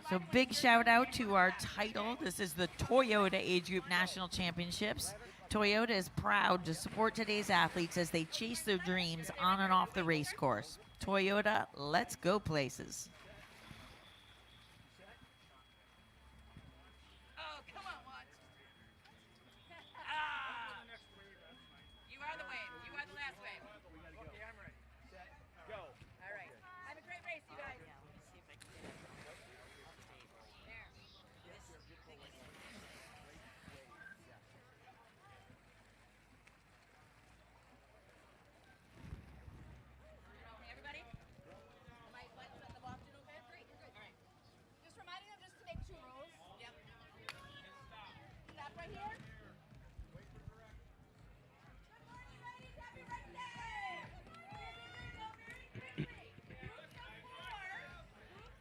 So big shout out to our title. This is the Toyota Age Group National Championships. Toyota is proud to support today's athletes as they chase their dreams on and off the race course. Toyota, let's go places. Oh, come on, Watts. You are the wave. You are the last wave. Okay, I'm ready. Set, go. All right. Have a great race, you guys. Okay, everybody? Mike, let's set the box. Okay, great. You're good. All right. Just reminding them just to make 2 rows. Yep. Stop right here. Good morning, ladies. Happy race day.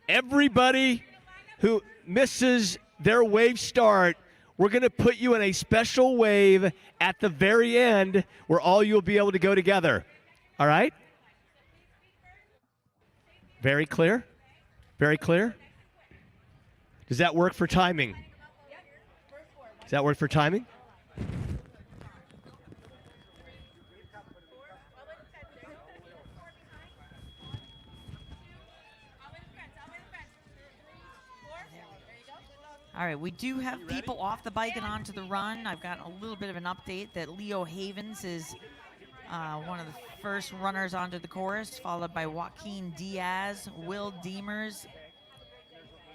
Everybody who misses their wave start, we're going to put you in a special wave at the very end where all you'll be able to go together. All right? Very clear? Very clear? Does that work for timing? Does that work for timing? All right, we do have people off the bike and onto the run. I've got a little bit of an update that Leo Havens is one of the first runners onto the course, followed by Joaquin Diaz, Will Deemers,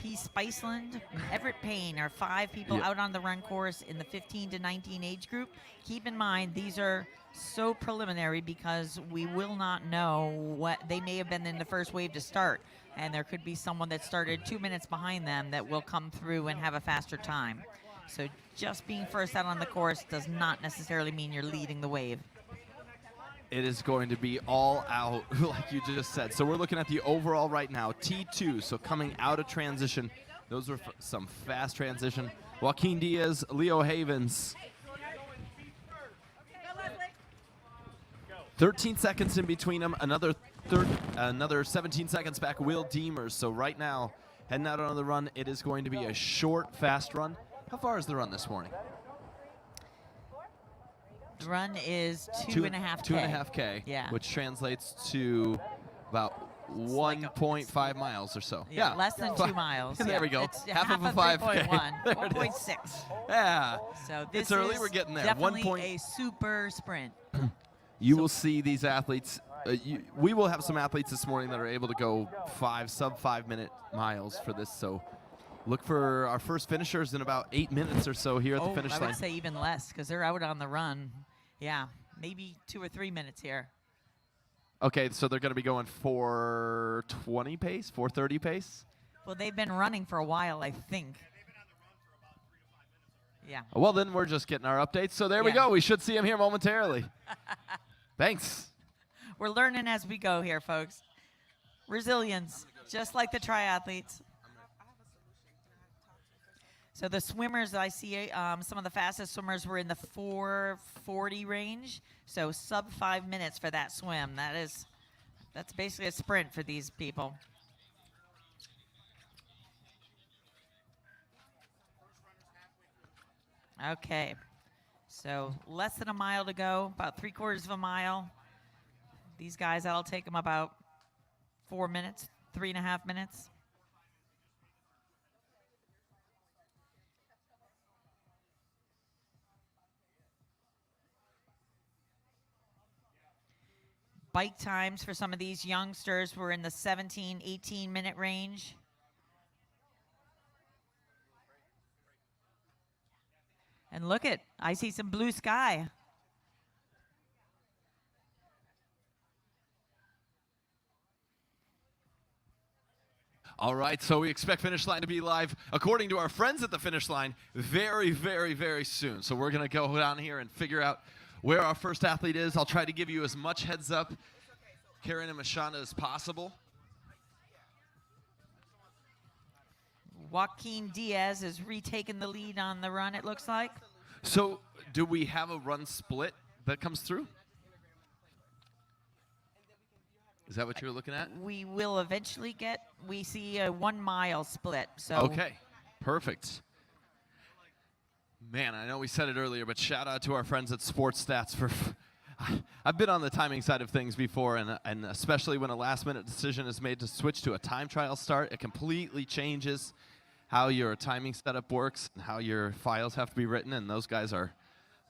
P. Spiceland, Everett Payne are 5 people out on the run course in the 15 to 19 age group. Keep in mind, these are so preliminary because we will not know what they may have been in the first wave to start. And there could be someone that started 2 minutes behind them that will come through and have a faster time. So just being first out on the course does not necessarily mean you're leading the wave. It is going to be all out, like you just said. So we're looking at the overall right now, T2. So coming out of transition, those were some fast transition. Joaquin Diaz, Leo Havens. 13 seconds in between them. Another 17 seconds back, Will Deemers. So right now, heading out on the run, it is going to be a short, fast run. How far is the run this morning? The run is 2.5K. 2.5K, Yeah. which translates to about 1.5 miles or so. Yeah, less than 2 miles. There Yeah. we go. It's Half of a 5K. 3.1, There it is. 1.6. Yeah. So this It's early. is We're getting there. definitely 1 point. a super sprint. You will see these athletes. We will have some athletes this morning that are able to go sub 5 minute miles for this. So look for our first finishers in about 8 minutes or so here at the finish I line. would say even less because they're out on the run. Yeah, maybe 2 or 3 minutes here. Okay, so they're going to be going 4:20 pace, 4:30 pace. Well, they've been running for a while, I think. Yeah. Well, then we're just getting our updates. So there we Yeah. go. We should see him here momentarily. Thanks. We're learning as we go here, folks. Resilience, just like the triathletes. So the swimmers, I see some of the fastest swimmers were in the 4:40 range. So sub 5 minutes for that swim. That's basically a sprint for these people. Okay, so less than a mile to go, about 3/4 of a mile. These guys, that'll take them about 4 minutes, 3.5 minutes. Bike times for some of these youngsters were in the 17, 18-minute range. And look at, I see some blue sky. All right, so we expect Finish Line to be live, according to our friends at the Finish Line, very, very, very soon. So we're going to go down here and figure out where our first athlete is. I'll try to give you as much heads up, Karen and Mashana, as possible. Joaquin Diaz has retaken the lead on the run, it looks like. So do we have a run split that comes through? Is that what you're looking at? We will eventually get, we see a 1 mile split. So Okay, perfect. Man, I know we said it earlier, but shout out to our friends at Sports Stats for. I've been on the timing side of things before, and especially when a last-minute decision is made to switch to a time trial start, it completely changes how your timing setup works and how your files have to be written, and those guys are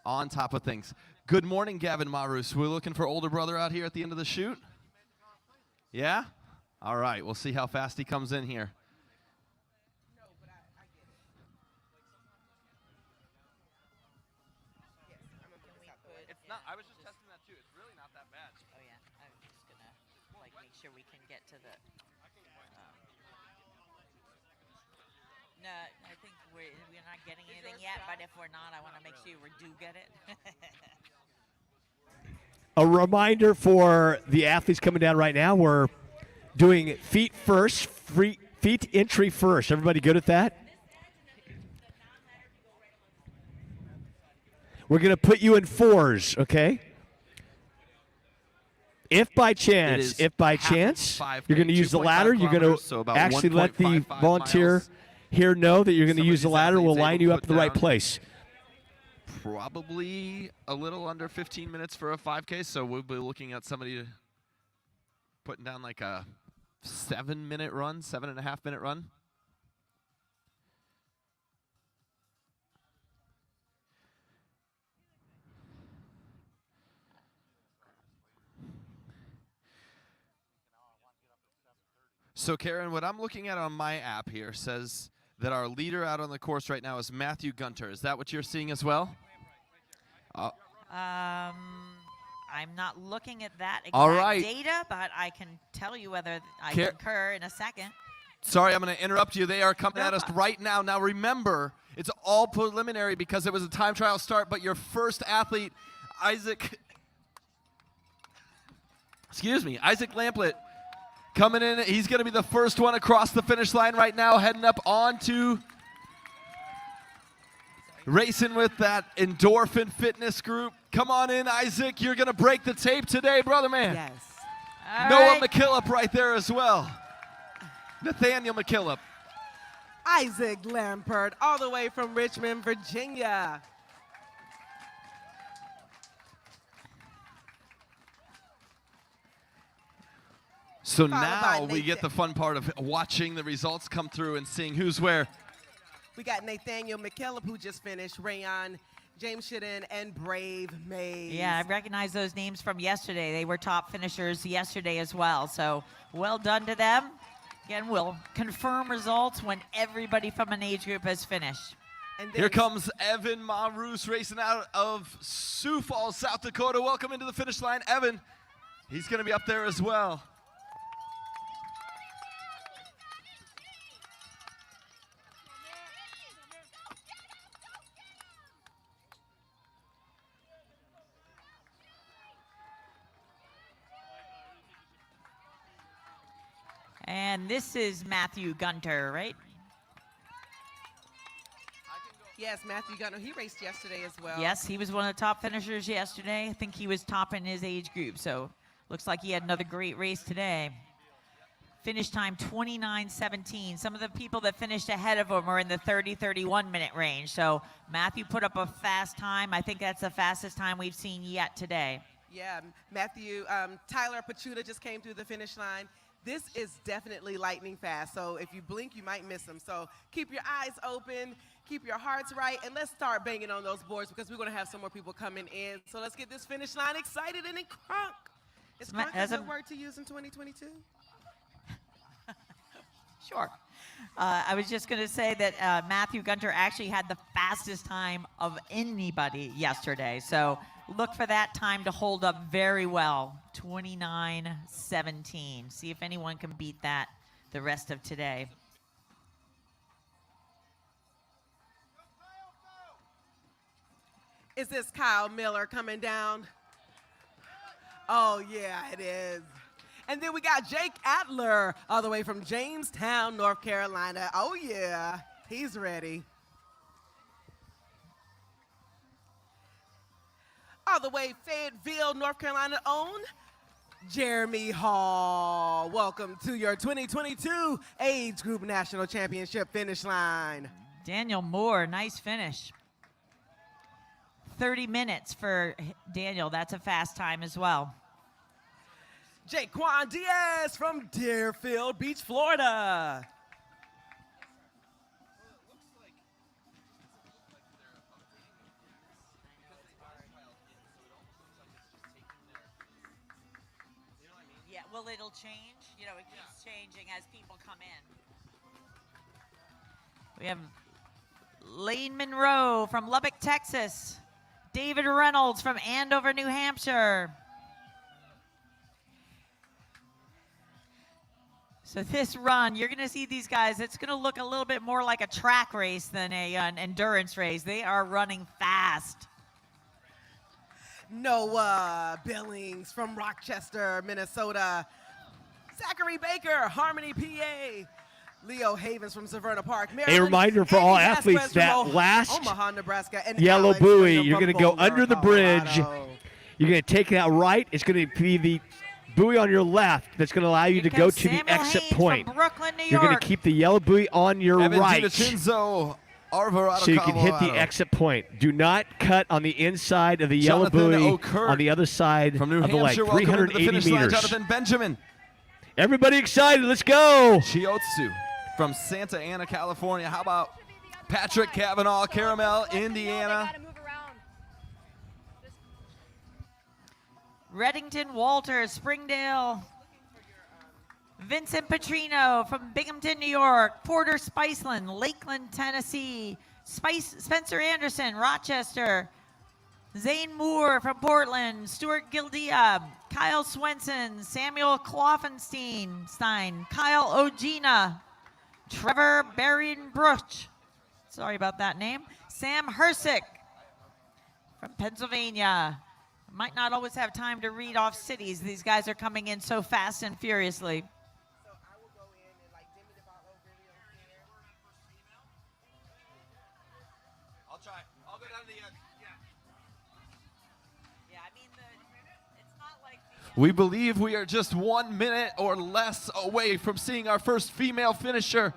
on top of things. Good morning, Gavin Marus. We're looking for older brother out here at the end of the shoot. Yeah? All right, we'll see how fast he comes in here. It's not, I was just testing that too. It's really not that bad. Oh yeah, I'm just gonna make sure we can get to the. No, I think we're not getting anything yet. But if we're not, I want to make sure we do get it. A reminder for the athletes coming down right now, we're doing feet first, feet entry first. Everybody good at that? We're going to put you in 4s, okay? If by It chance, is if by half of chance 5K, you're going to use the 2.5 ladder, you're going kilometers, to so about actually let the 1.55 volunteer miles. here know that you're going to Some of use the these ladder. We'll athletes line able you to up put in the right down place. Probably a little under 15 minutes for a 5K, so we'll be looking at somebody putting down like a 7-minute run, 7.5-minute run. So Karen, what I'm looking at on my app here says that our leader out on the course right now is Matthew Gunter. Is that what you're seeing as well? I'm not looking at that exact All right. data, but I can tell you whether I Car- concur in a second. Sorry, I'm going to interrupt you. They are coming at us right now. Now remember, it's all preliminary because it was a time trial start, but your first athlete, Isaac Lamplet, coming in. He's going to be the first one across the finish line right now, heading up onto racing with that Endorphin Fitness group. Come on in, Isaac. You're going to break the tape today, brother man. Yes. All Noah right. McKillop right there as well. Nathaniel McKillop. Isaac Lampert, all the way from Richmond, Virginia. So Followed now by we get the fun part of watching the results come through and seeing who's where. We got Nathaniel McKillop, who just finished, Rayon, James Shidden, and Brave Mays. Yeah, I recognize those names from yesterday. They were top finishers yesterday as well. So well done to them. Again, we'll confirm results when everybody from an age group has finished. And Here comes Evan Marus racing out of Sioux Falls, South Dakota. Welcome into the finish line, Evan. He's going to be up there as well. And this is Matthew Gunter, right? Yes, Matthew Gunter. He raced yesterday as well. Yes, he was one of the top finishers yesterday. I think he was top in his age group, so looks like he had another great race today. Finish time 29:17. Some of the people that finished ahead of him are in the 30-31 minute range. So Matthew put up a fast time. I think that's the fastest time we've seen yet today. Yeah, Matthew, Tyler Pachuta just came through the finish line. This is definitely lightning fast, so if you blink, you might miss him. So keep your eyes open, keep your hearts right, and let's start banging on those boards because we're going to have some more people coming in. So let's get this finish line excited and in crunk. Is crunk a good word to use in 2022? Sure. I was just going to say that Matthew Gunter actually had the fastest time of anybody yesterday. So look for that time to hold up very well, 29:17. See if anyone can beat that the rest of today. Is this Kyle Miller coming down? Oh, yeah, it is. And then we got Jake Adler all the way from Jamestown, North Carolina. Oh, yeah, he's ready. All the way Fayetteville, North Carolina own Jeremy Hall. Welcome to your 2022 Age Group National Championship finish line. Daniel Moore, nice finish. 30 minutes for Daniel. That's a fast time as well. Jaquan Diaz from Deerfield Beach, Florida. Yeah, well, it'll change. You know, it keeps changing as people come in. We have Lane Monroe from Lubbock, Texas. David Reynolds from Andover, New Hampshire. So this run, you're going to see these guys. It's going to look a little bit more like a track race than an endurance race. They are running fast. Noah Billings from Rochester, Minnesota. Zachary Baker, Harmony, PA. Leo Havens from Severna Park, Maryland. A reminder for all Andy athletes Vasquez that from last Omaha, Nebraska, and yellow Alex buoy, Brigham you're from going to go Boulder, under the bridge. Colorado. You're going to take that right. It's going to be the buoy on your left that's going to allow you to go to the exit point. From Brooklyn, New You're York. going to keep the yellow buoy on your Evan right. DiVincenzo, Alvarado, So you can hit the Colorado. exit point. Do not cut on the inside of the yellow Jonathan buoy O'Kirk on the other side from New of the lake. Hampshire, welcome into the 380 finish line, meters. Jonathan Benjamin. Everybody excited. Let's go. Chiotsu from Santa Ana, California. How about Patrick Cavanaugh, Caramel, Indiana. Reddington, Walter, Springdale. Vincent Petrino from Binghamton, New York. Porter Spiceland, Lakeland, Tennessee. Spencer Anderson, Rochester. Zane Moore from Portland. Stuart Gildia. Kyle Swenson. Samuel Kloffenstein. Kyle Ogina. Trevor Barrienbruch. Sorry about that name. Sam Hersick from Pennsylvania. Might not always have time to read off cities. These guys are coming in so fast and furiously. So I will go in and like Demi Lovato video here. I'll try. I'll go down to the end. Yeah, I mean, it's not like We believe we are just 1 minute or less away from seeing our first female finisher.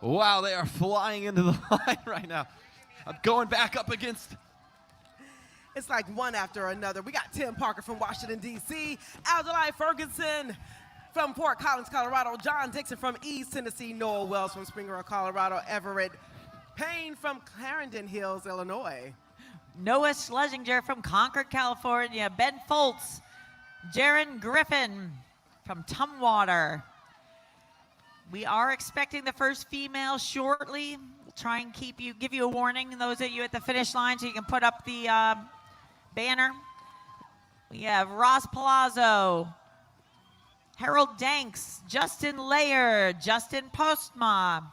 Wow, they are flying into the line right now. I'm going back up against. It's like one after another. We got Tim Parker from Washington, D.C., Aldeline Ferguson from Fort Collins, Colorado, John Dixon from East Tennessee, Noah Wells from Spring Grove, Colorado, Everett Payne from Clarendon Hills, Illinois. Noah Schlesinger from Concord, California. Ben Foltz. Jaron Griffin from Tumwater. We are expecting the first female shortly. We'll try and give you a warning, those of you at the finish line, so you can put up the banner. We have Ross Palazzo, Harold Danks, Justin Layer, Justin Postma,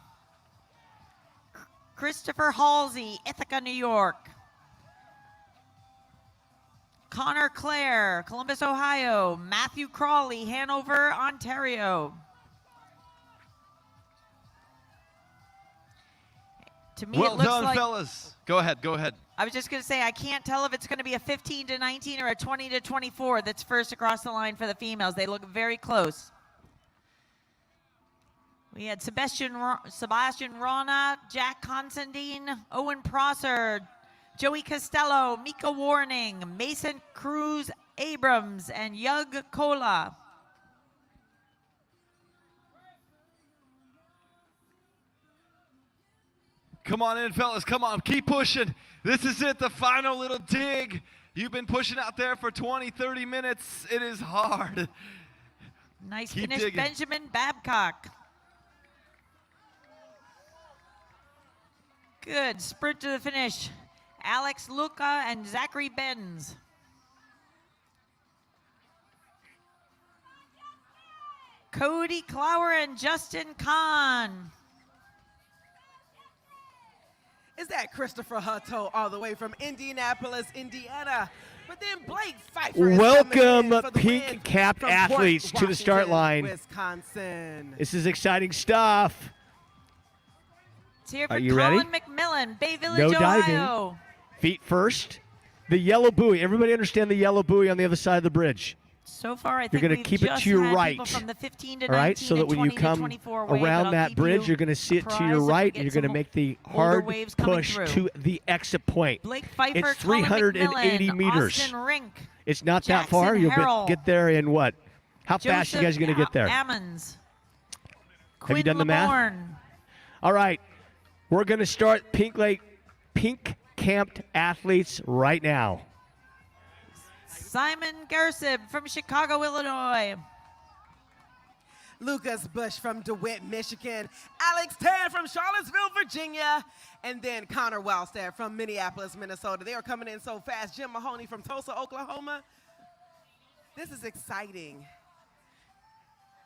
Christopher Halsey, Ithaca, New York. Connor Clare, Columbus, Ohio. Matthew Crawley, Hanover, Ontario. To me, Well it looks done, like, fellas. Go ahead. Go ahead. I was just going to say, I can't tell if it's going to be a 15 to 19 or a 20 to 24 that's first across the line for the females. They look very close. We had Sebastian Rana, Jack Constantine, Owen Prosser, Joey Costello, Mika Warning, Mason Cruz Abrams, and Yug Kola. Come on in, fellas. Come on. Keep pushing. This is it, the final little dig. You've been pushing out there for 20, 30 minutes. It is hard. Nice Keep finish, digging. Benjamin Babcock. Good, sprint to the finish. Alex Luca and Zachary Benz. Cody Clower and Justin Kahn. Is that Christopher Hutto all the way from Indianapolis, Indiana? But then Blake Pfeiffer is Welcome, coming in for the win pink-capped from Point athletes, to the start Washington, line. Wisconsin. This is exciting stuff. It's here Are for you ready? Colin McMillan, Bay Village, No diving. Ohio. Feet first. The yellow buoy. Everybody understand the yellow buoy on the other side of the bridge. So far, I You're think gonna we've keep it just to your had right. people from the 15 to All 19 right, so that and when you 20 to come 24 away, but around I'll that keep bridge, you you're going to see it to apprised your if we right, get and you're going to some make the older hard waves coming push through. to the exit point. Blake Pfeiffer, It's Colin 380 McMillan, meters. Austin Rink, It's not that Jackson far. You'll Harrell, get there in what? How fast you guys going to get there? Ammons. Have you done the math? Laborn. All right. We're going to start pink camped athletes right now. Simon Gersib from Chicago, Illinois. Lucas Bush from DeWitt, Michigan. Alex Tan from Charlottesville, Virginia. And then Connor Wildstad from Minneapolis, Minnesota. They are coming in so fast. Jim Mahoney from Tulsa, Oklahoma. This is exciting.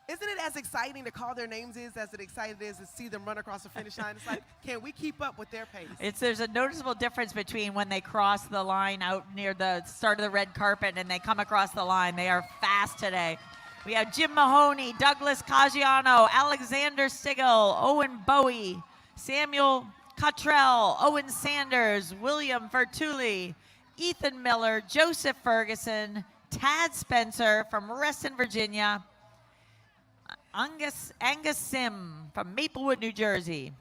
Isn't it as exciting to call their names as it exciting is to see them run across the finish line? It's like, can we keep up with their pace? There's a noticeable difference between when they cross the line out near the start of the red carpet and they come across the line. They are fast today. We have Jim Mahoney, Douglas Caggiano, Alexander Stigl, Owen Bowie, Samuel Cottrell, Owen Sanders, William Vertuli, Ethan Miller, Joseph Ferguson, Tad Spencer from Reston, Virginia. Angus Sim from Maplewood, New Jersey.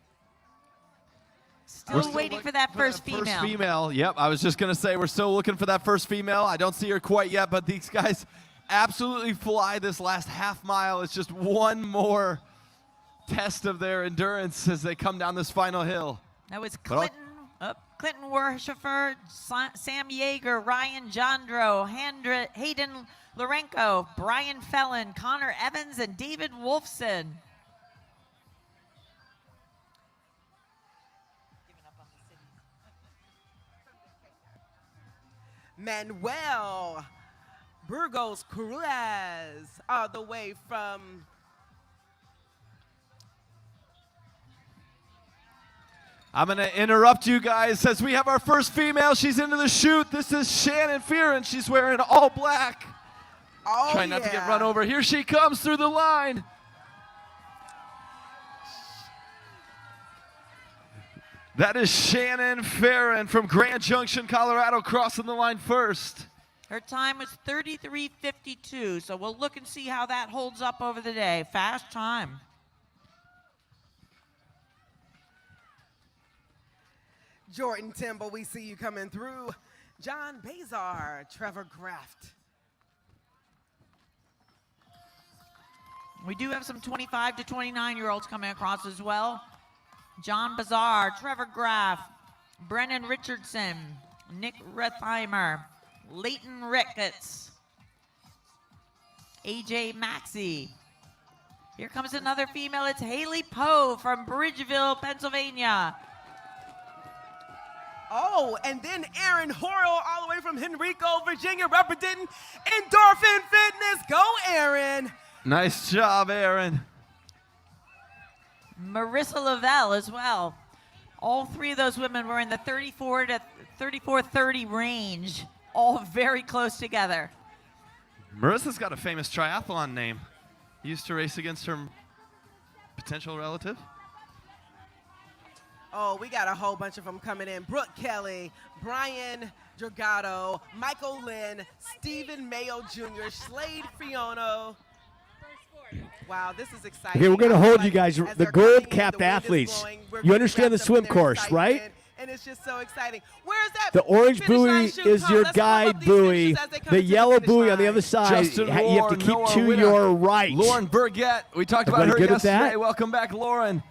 Still waiting for that first female. First female. Yep, I was just going to say we're still looking for that first female. I don't see her quite yet, but these guys absolutely fly this last half mile. It's just one more test of their endurance as they come down this final hill. That was Clinton Worshifer, Sam Yeager, Ryan Jandro, Hayden Lorenko, Brian Fellon, Connor Evans, and David Wolfson. Manuel Burgos Cruz, all the way from I'm going to interrupt you guys as we have our first female. She's into the chute. This is Shannon Fearon. She's wearing all black. oh Trying not to get run over. Here she comes through the line. That is Shannon Fearon from Grand Junction, Colorado, crossing the line first. Her time was 33:52, so we'll look and see how that holds up over the day. Fast time. Jordan Timble, we see you coming through. John Bazar, Trevor Graft. We do have some 25 to 29-year-olds coming across as well. John Bazar, Trevor Graff, Brennan Richardson, Nick Retheimer, Leighton Ricketts, AJ Maxey. Here comes another female. It's Haley Poe from Bridgeville, Pennsylvania. Oh, and then Aaron Horrell, all the way from Henrico, Virginia, representing Endorphin Fitness. Go, Aaron. Nice job, Aaron. Marissa Lavelle as well. All three of those women were in the 34 to 34:30 range, all very close together. Marissa's got a famous triathlon name. Used to race against her potential relative. Oh, we got a whole bunch of them coming in. Brooke Kelly, Brian Dragato, Michael Lynn, Stephen Mayo Jr., Slade Fiono. Wow, this is exciting. Okay, we're going to I feel hold like you guys, as the they're coming in, gold-capped the wind is athletes. blowing, we're You getting understand the wrapped up swim in their course, right? excitement, and it's just so exciting. Where's that The orange finish line buoy shoot is called? your Let's warm up guide these buoy. finishers as they come The to yellow finish buoy on the line. other side, Justin you have to Warren, keep Noah to Winner. your right. Lauren Burgett. We talked about Everybody her good with that? yesterday. Welcome back, Lauren.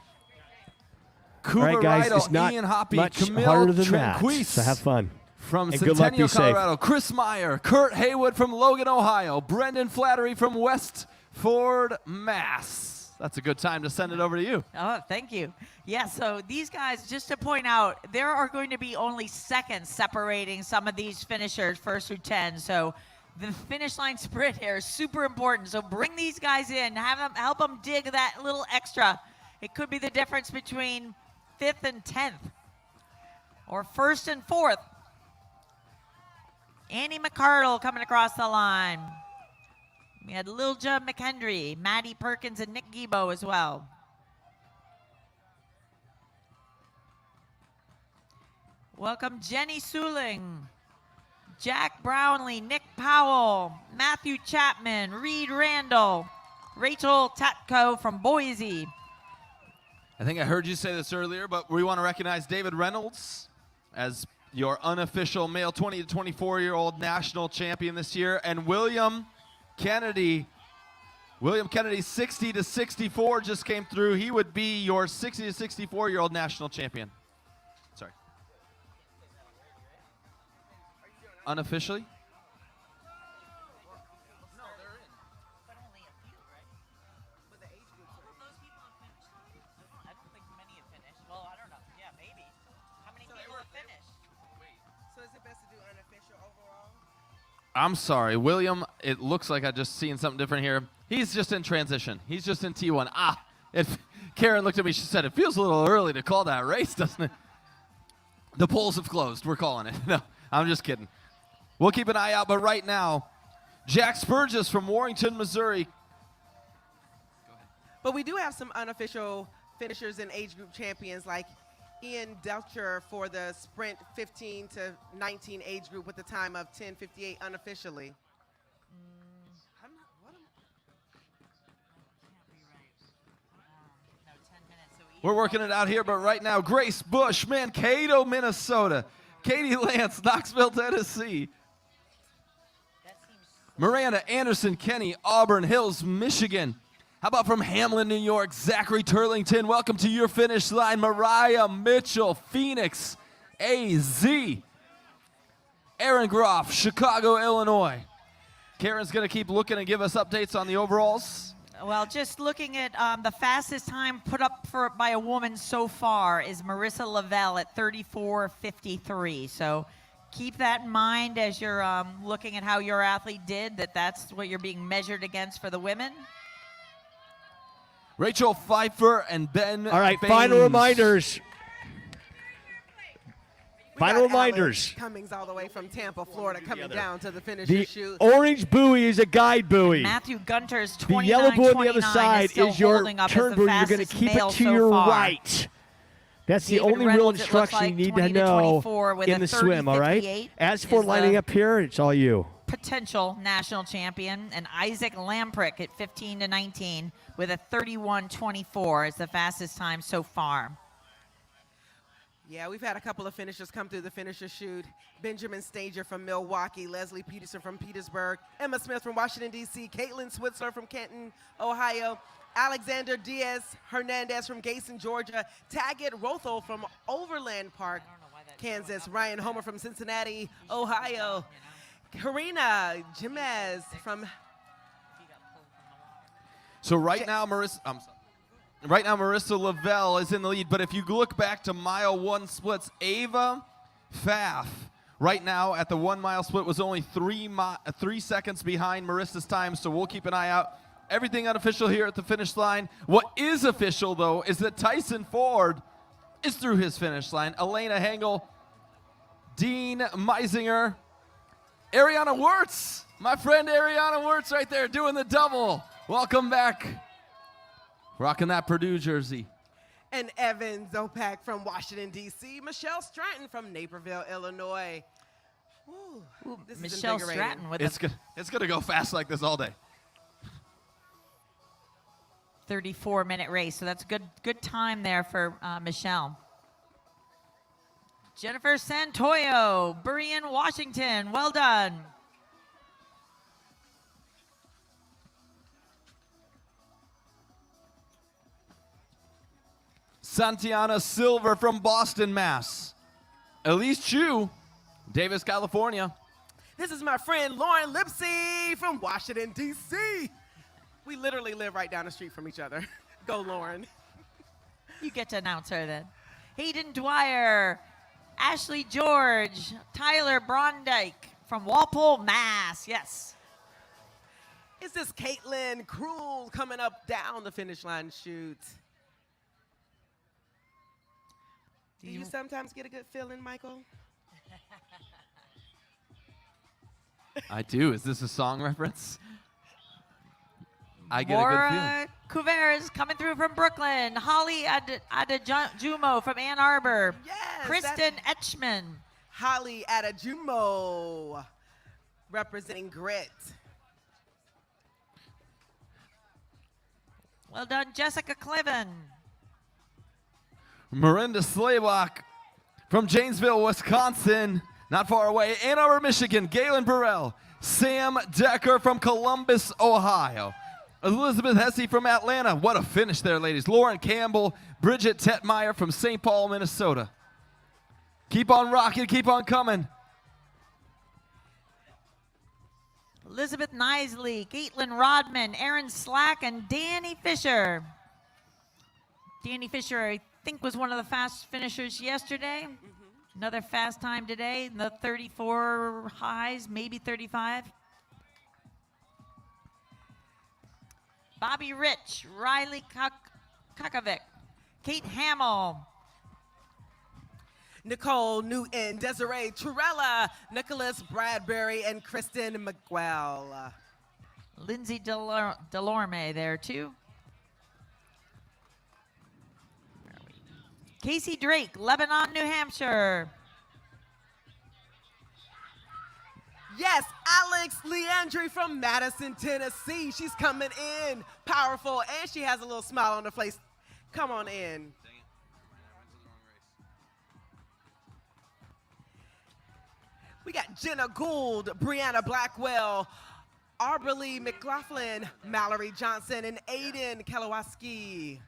All Kuba right, guys, Rydell, it's not Ian Hoppy, much Camille harder than that, Tranquise so have fun. from And good luck, be Centennial, safe. Colorado. Chris Meyer, Kurt Haywood from Logan, Ohio. Brendan Flattery from West Ford, Mass. That's a good time to send it over to you. Oh, thank you. Yeah, so these guys, just to point out, there are going to be only seconds separating some of these finishers, first through 10. So the finish line sprint here is super important. So bring these guys in, help them dig that little extra. It could be the difference between 5th and 10th, or 1st and 4th. Annie McCardle coming across the line. We had Lilja McHenry, Maddie Perkins, and Nick Gibo as well. Welcome Jenny Suling, Jack Brownlee, Nick Powell, Matthew Chapman, Reed Randall, Rachel Tatko from Boise. I think I heard you say this earlier, but we want to recognize David Reynolds as your unofficial male 20 to 24-year-old national champion this year, and William Kennedy, 60 to 64 just came through. He would be your 60 to 64-year-old national champion. Sorry. Unofficially? I'm sorry, William, it looks like I just seen something different here. He's just in transition. He's just in T1. Karen looked at me, she said, it feels a little early to call that race, doesn't it? The polls have closed. We're calling it. No, I'm just kidding. We'll keep an eye out, but right now, Jack Spurgis from Warrington, Missouri. But we do have some unofficial finishers and age group champions like Ian Delcher for the sprint 15 to 19 age group with a time of 10:58 unofficially. We're working it out here, but right now, Grace Bush, Mankato, Minnesota. Katie Lance, Knoxville, Tennessee. Miranda Anderson Kenny, Auburn Hills, Michigan. How about from Hamlin, New York, Zachary Turlington. Welcome to your finish line. Mariah Mitchell, Phoenix, AZ. Aaron Groff, Chicago, Illinois. Karen's going to keep looking and give us updates on the overalls. Well, just looking at the fastest time put up by a woman so far is Marissa Lavelle at 34:53. So keep that in mind as you're looking at how your athlete did, that's what you're being measured against for the women. Rachel Pfeiffer and Ben All right, Baines. final reminders. We Final got Alex reminders. Cummings all the way from Tampa, Florida, coming down to the finish The shoot. orange buoy is a guide buoy. Matthew Gunter's The 29:29 yellow buoy on the other side is, still is your holding up turn as the buoy. You're going to fastest keep male it to so your far. right. That's the David only real Reynolds, it looks instruction like you need 20 to to know 24 with in a the swim, all right? 30:58 As for is lining the up here, it's all you. potential national champion, and Isaac Lamprick at 15:19 with a 31:24 is the fastest time so far. Yeah, we've had a couple of finishers come through the finisher shoot. Benjamin Stager from Milwaukee, Leslie Peterson from Petersburg, Emma Smith from Washington, D.C., Caitlin Switzler from Canton, Ohio, Alexander Diaz Hernandez from Gayson, Georgia, Taggart Rothel from Overland Park, Kansas, Ryan Homer from Cincinnati, Ohio, Karina Jemez from... So right now, Marissa Lavelle is in the lead, but if you look back to mile 1 splits, Ava Pfaff right now at the 1 mile split was only 3 seconds behind Marissa's time, so we'll keep an eye out. Everything unofficial here at the finish line. What is official, though, is that Tyson Ford is through his finish line. Elena Hengel, Dean Meisinger, Ariana Wirtz, my friend Ariana Wirtz right there doing the double. Welcome back. Rocking that Purdue jersey. And Evan Zopak from Washington, D.C., Michelle Stratton from Naperville, Illinois. Ooh, this is Michelle invigorating. Stratton with It's gonna go fast like this all day. 34-minute race, so that's good time there for Michelle. Jennifer Santoyo, Burien, Washington, well done. Santiana Silver from Boston, Mass. Elise Chu, Davis, California. This is my friend Lauren Lipsy from Washington, D.C. We literally live right down the street from each other. Go, Lauren. You get to announce her then. Hayden Dwyer, Ashley George, Tyler Brondike from Walpole, Mass. Yes. Is this Caitlin Krul coming up down the finish line shoot? Do you sometimes get a good feeling, Michael? I do. Is this a song reference? I get a good feeling. Maura Cuveres coming through from Brooklyn. Holly Adejumo from Ann Arbor. Yes. Kristen Etchman. Holly Adejumo representing Grit. Well done, Jessica Cliven. Miranda Slaylock from Janesville, Wisconsin, not far away. Ann Arbor, Michigan, Galen Burrell. Sam Decker from Columbus, Ohio. Elizabeth Hesse from Atlanta. What a finish there, ladies. Lauren Campbell, Bridget Tetmeyer from St. Paul, Minnesota. Keep on rocking, keep on coming. Elizabeth Nisley, Caitlin Rodman, Aaron Slack, and Danny Fisher. Danny Fisher, I think, was one of the fast finishers yesterday. Another fast time today, the 34 highs, maybe 35. Bobby Rich, Riley Kakovic, Kate Hamill, Nicole Newton, Desiree Trurella, Nicholas Bradbury, and Kristen McGwell. Lindsay Delorme there too. Casey Drake, Lebanon, New Hampshire. Yes, Alex Leandri from Madison, Tennessee. She's coming in powerful, and she has a little smile on her face. Come on in. We got Jenna Gould, Brianna Blackwell, Arberly McLaughlin, Mallory Johnson, and Aiden Kalawaski.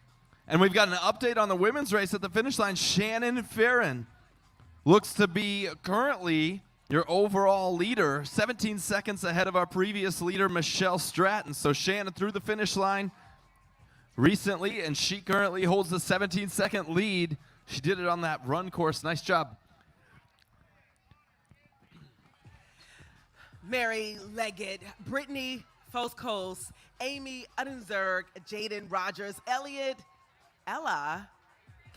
And we've got an update on the women's race at the finish line. Shannon Farron looks to be currently your overall leader, 17 seconds ahead of our previous leader, Michelle Stratton. So Shannon through the finish line recently, and she currently holds the 17-second lead. She did it on that run course. Nice job. Mary Leggett, Brittany Foskos, Amy Udenberg, Jaden Rogers, Ella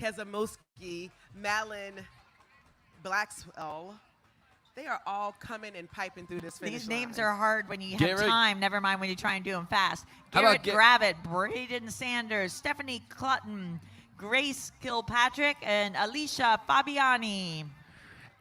Kezamoski, Malin Blackswell. They are all coming and piping through this finish These line. names are hard when you have Garrett- time, never mind when you try and do them fast. How about Garrett Gravitt, Braden Sanders, Stephanie Clutton, Grace Kilpatrick, and Alicia Fabiani.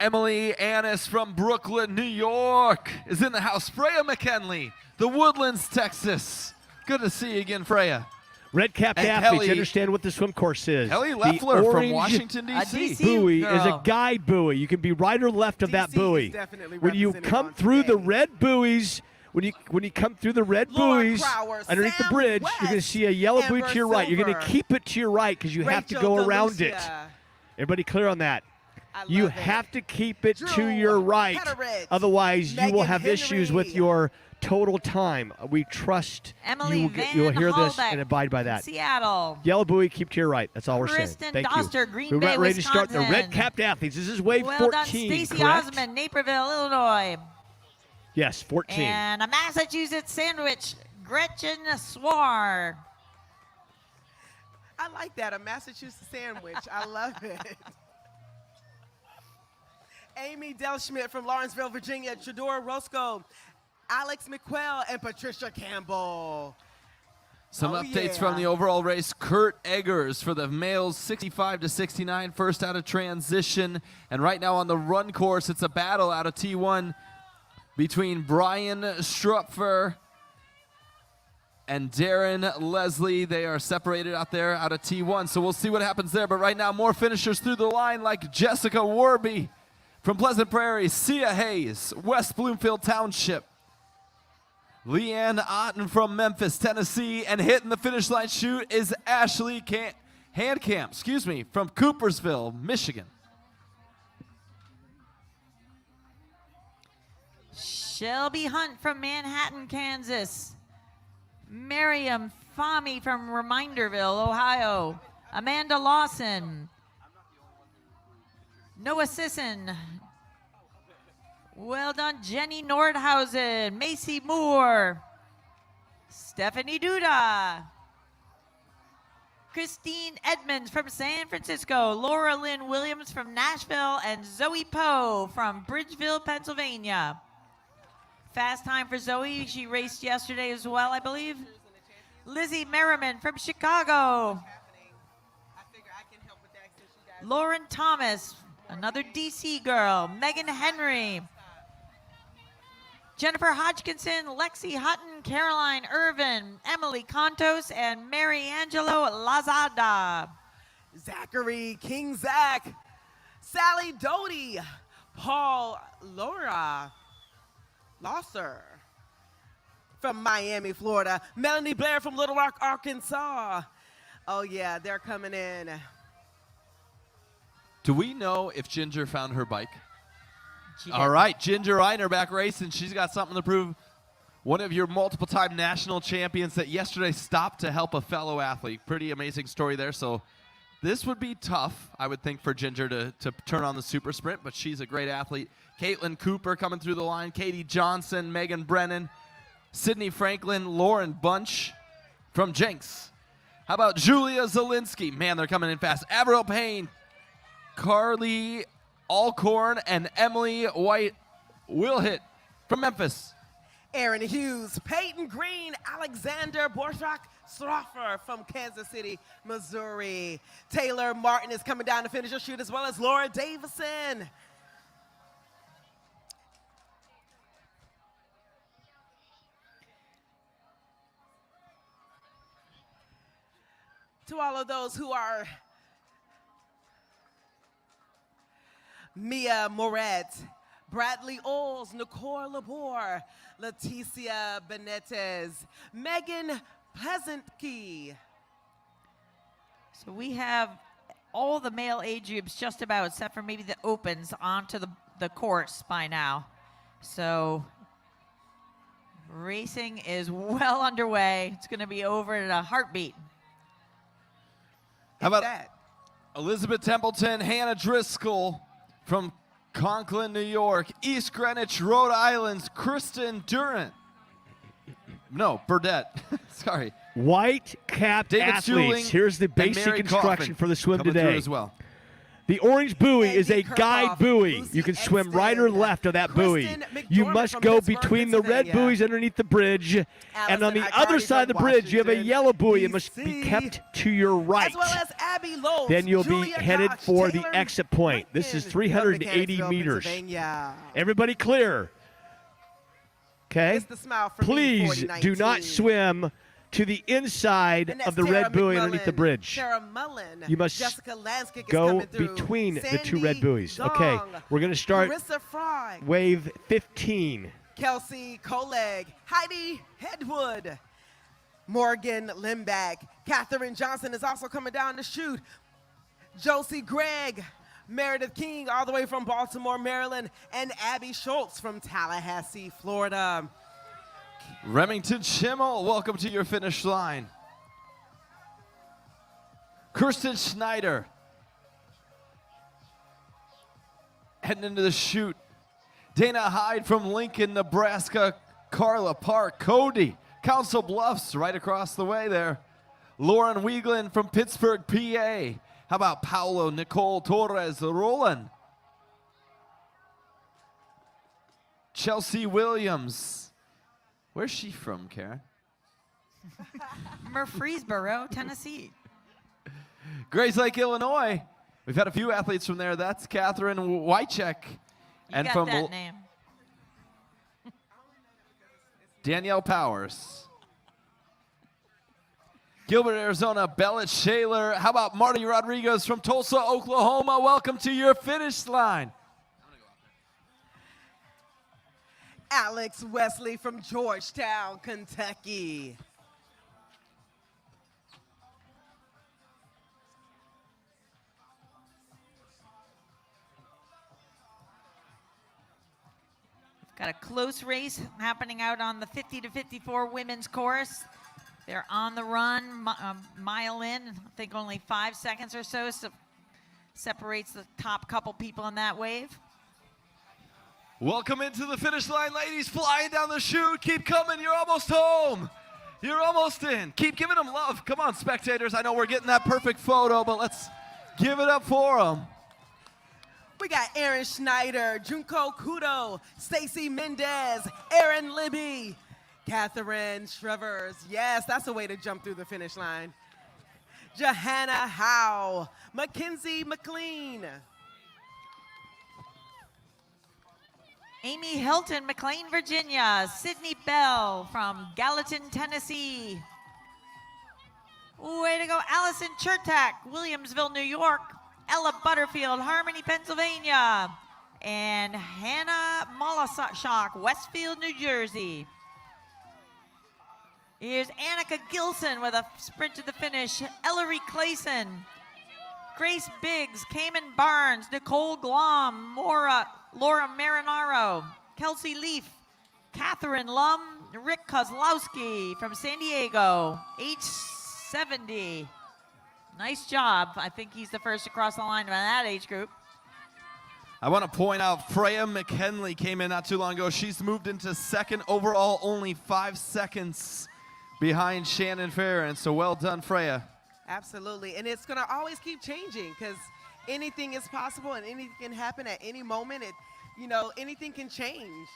Emily Annis from Brooklyn, New York is in the house. Freya McKinley, The Woodlands, Texas. Good to see you again, Freya. Red-capped And athletes Kelly- understand what the swim course is. Kelly The Leffler from orange Washington, A D.C. DC buoy is a girl. guide buoy. You can be right or left of that DC is buoy. definitely When you represented come on through the today. red buoys, when you come through the red Laura buoys Crower, underneath the Sam bridge, you're going to West, see a yellow buoy Amber to your right. You're going to Silver, keep it to your right because you have to Rachel go around it. DeLucia. Everybody clear on that? I You love it. have to keep it to Drew your right. Ketteridge, Otherwise, you will Megan have issues with Henry. your total time. We trust Emily you'll hear this Van and abide by that. Seattle. Yellow buoy, keep to your right. That's all we're Kristen saying. Thank Doster, you. Green We're Bay, about ready to start the Wisconsin. red-capped athletes. This is wave Well 14, done, Stacy correct? Osmond, Naperville, Illinois. Yes, 14. And a Massachusetts sandwich, Gretchen Swar. I like that, a Massachusetts sandwich. I love it. Amy Del Schmidt from Lawrenceville, Virginia, Chadora Roscoe, Alex McQuell, and Patricia Campbell. Some Oh, updates yeah. from the overall race. Kurt Eggers for the males, 65 to 69, first out of transition. And right now on the run course, it's a battle out of T1 between Brian Strupfer and Darren Leslie. They are separated out there out of T1, so we'll see what happens there. But right now, more finishers through the line like Jessica Warby from Pleasant Prairie, Sia Hayes, West Bloomfield Township, Leanne Otten from Memphis, Tennessee, and hitting the finish line chute is Ashley Handcamp, from Coopersville, Michigan. Shelby Hunt from Manhattan, Kansas. Miriam Fahmy from Reminderville, Ohio. Amanda Lawson. Noah Sisson. Well done, Jenny Nordhausen. Macy Moore. Stephanie Duda. Christine Edmonds from San Francisco. Laura Lynn Williams from Nashville. And Zoe Poe from Bridgeville, Pennsylvania. Fast time for Zoe. She raced yesterday as well, I believe. Lizzie Merriman from Chicago. Lauren Thomas, another DC girl. Megan Henry. Jennifer Hodgkinson, Lexi Hutton, Caroline Irvin, Emily Contos, and Mary Angelo Lazada. Zachary King Zach, Sally Doty, Paul Laura Losser from Miami, Florida, Melanie Blair from Little Rock, Arkansas. Oh yeah, they're coming in. Do we know if Ginger found her bike? She All did. right, Ginger Reiner back racing. She's got something to prove. One of your multiple-time national champions that yesterday stopped to help a fellow athlete. Pretty amazing story there. So this would be tough, I would think, for Ginger to turn on the super sprint, but she's a great athlete. Caitlin Cooper coming through the line. Katie Johnson, Megan Brennan, Sydney Franklin, Lauren Bunch from Jenks. How about Julia Zielinski? Man, they're coming in fast. Avril Payne, Carly Alcorn, and Emily White will hit from Memphis. Aaron Hughes, Peyton Green, Alexander Borshak Stroffer from Kansas City, Missouri. Taylor Martin is coming down to finish her shoot, as well as Laura Davison. To all of those who are Mia Moret, Bradley Oles, Nicole Labor, Leticia Benitez, Megan Pleasantke. So we have all the male age groups just about, except for maybe the opens, onto the course by now. So racing is well underway. It's going to be over in a heartbeat. How about that? Elizabeth Templeton, Hannah Driscoll from Conklin, New York, East Greenwich, Rhode Island's Kristen Durant. No, Burdette. Sorry. White capped David athletes. Schuling Here's the and basic Mary instruction Coffin for the swim coming through today. as well. The orange buoy is a Andy guide Kirchhoff, buoy. Lucy You can swim right or Exton, left of that buoy. Kristen You McDormand must from go Pittsburgh, between the red Pennsylvania. buoys underneath the bridge. And on Allison the Icardi other side of the from bridge, you have a Washington, yellow buoy. It must be DC, kept to your right. As well as Abby Lopes, Then you'll Julia be headed Koch, for Taylor the exit point. This is Lincoln 380 from meters. Pennsylvania. Everybody clear. Okay? It's the smile for me, Please do 4019. not swim to the inside And that's of the Tara red buoy McMullen, underneath the bridge. Sarah Mullen, You must Jessica Lanskick is Go coming through. between the two Sandy red buoys. Okay, Gong, we're going to start Carissa Fry, wave 15. Kelsey Koleg, Heidi Hedwood, Morgan Limback, Katherine Johnson is also coming down to shoot. Josie Gregg, Meredith King all the way from Baltimore, Maryland, and Abby Schultz from Tallahassee, Florida. Remington Schimmel, welcome to your finish line. Kirsten Schneider heading into the chute. Dana Hyde from Lincoln, Nebraska. Carla Park, Cody, Council Bluffs right across the way there. Lauren Wieglin from Pittsburgh, PA. How about Paulo Nicole Torres Roland? Chelsea Williams. Where's she from, Karen? Murfreesboro, Tennessee. Grace Lake, Illinois. We've had a few athletes from there. That's Catherine Wycheck. You And got from that name. Danielle Powers. Gilbert, Arizona, Bella Shaler. How about Marty Rodriguez from Tulsa, Oklahoma? Welcome to your finish line. Alex Wesley from Georgetown, Kentucky. Got a close race happening out on the 50 to 54 women's course. They're on the run, mile in. I think only 5 seconds or so separates the top couple people in that wave. Welcome into the finish line, ladies. Flying down the chute. Keep coming. You're almost home. You're almost in. Keep giving them love. Come on, spectators. I know we're getting that perfect photo, but let's give it up for them. We got Erin Schneider, Junko Kudo, Stacy Mendez, Erin Libby, Catherine Shrevers. Yes, that's a way to jump through the finish line. Johanna Howe, Mackenzie McLean. Amy Hilton, McLean, Virginia. Sydney Bell from Gallatin, Tennessee. Way to go, Allison Chertak, Williamsville, New York. Ella Butterfield, Harmony, Pennsylvania. And Hannah Molashock, Westfield, New Jersey. Here's Annika Gilson with a sprint to the finish. Ellery Clayson, Grace Biggs, Cayman Barnes, Nicole Glom, Laura Marinaro, Kelsey Leaf, Catherine Lum, Rick Kozlowski from San Diego, age 70. Nice job. I think he's the first to cross the line by that age group. I want to point out Freya McKinley came in not too long ago. She's moved into second overall, only 5 seconds behind Shannon Farron. So well done, Freya. Absolutely, and it's gonna always keep changing because anything is possible and anything can happen at any moment. Anything can change.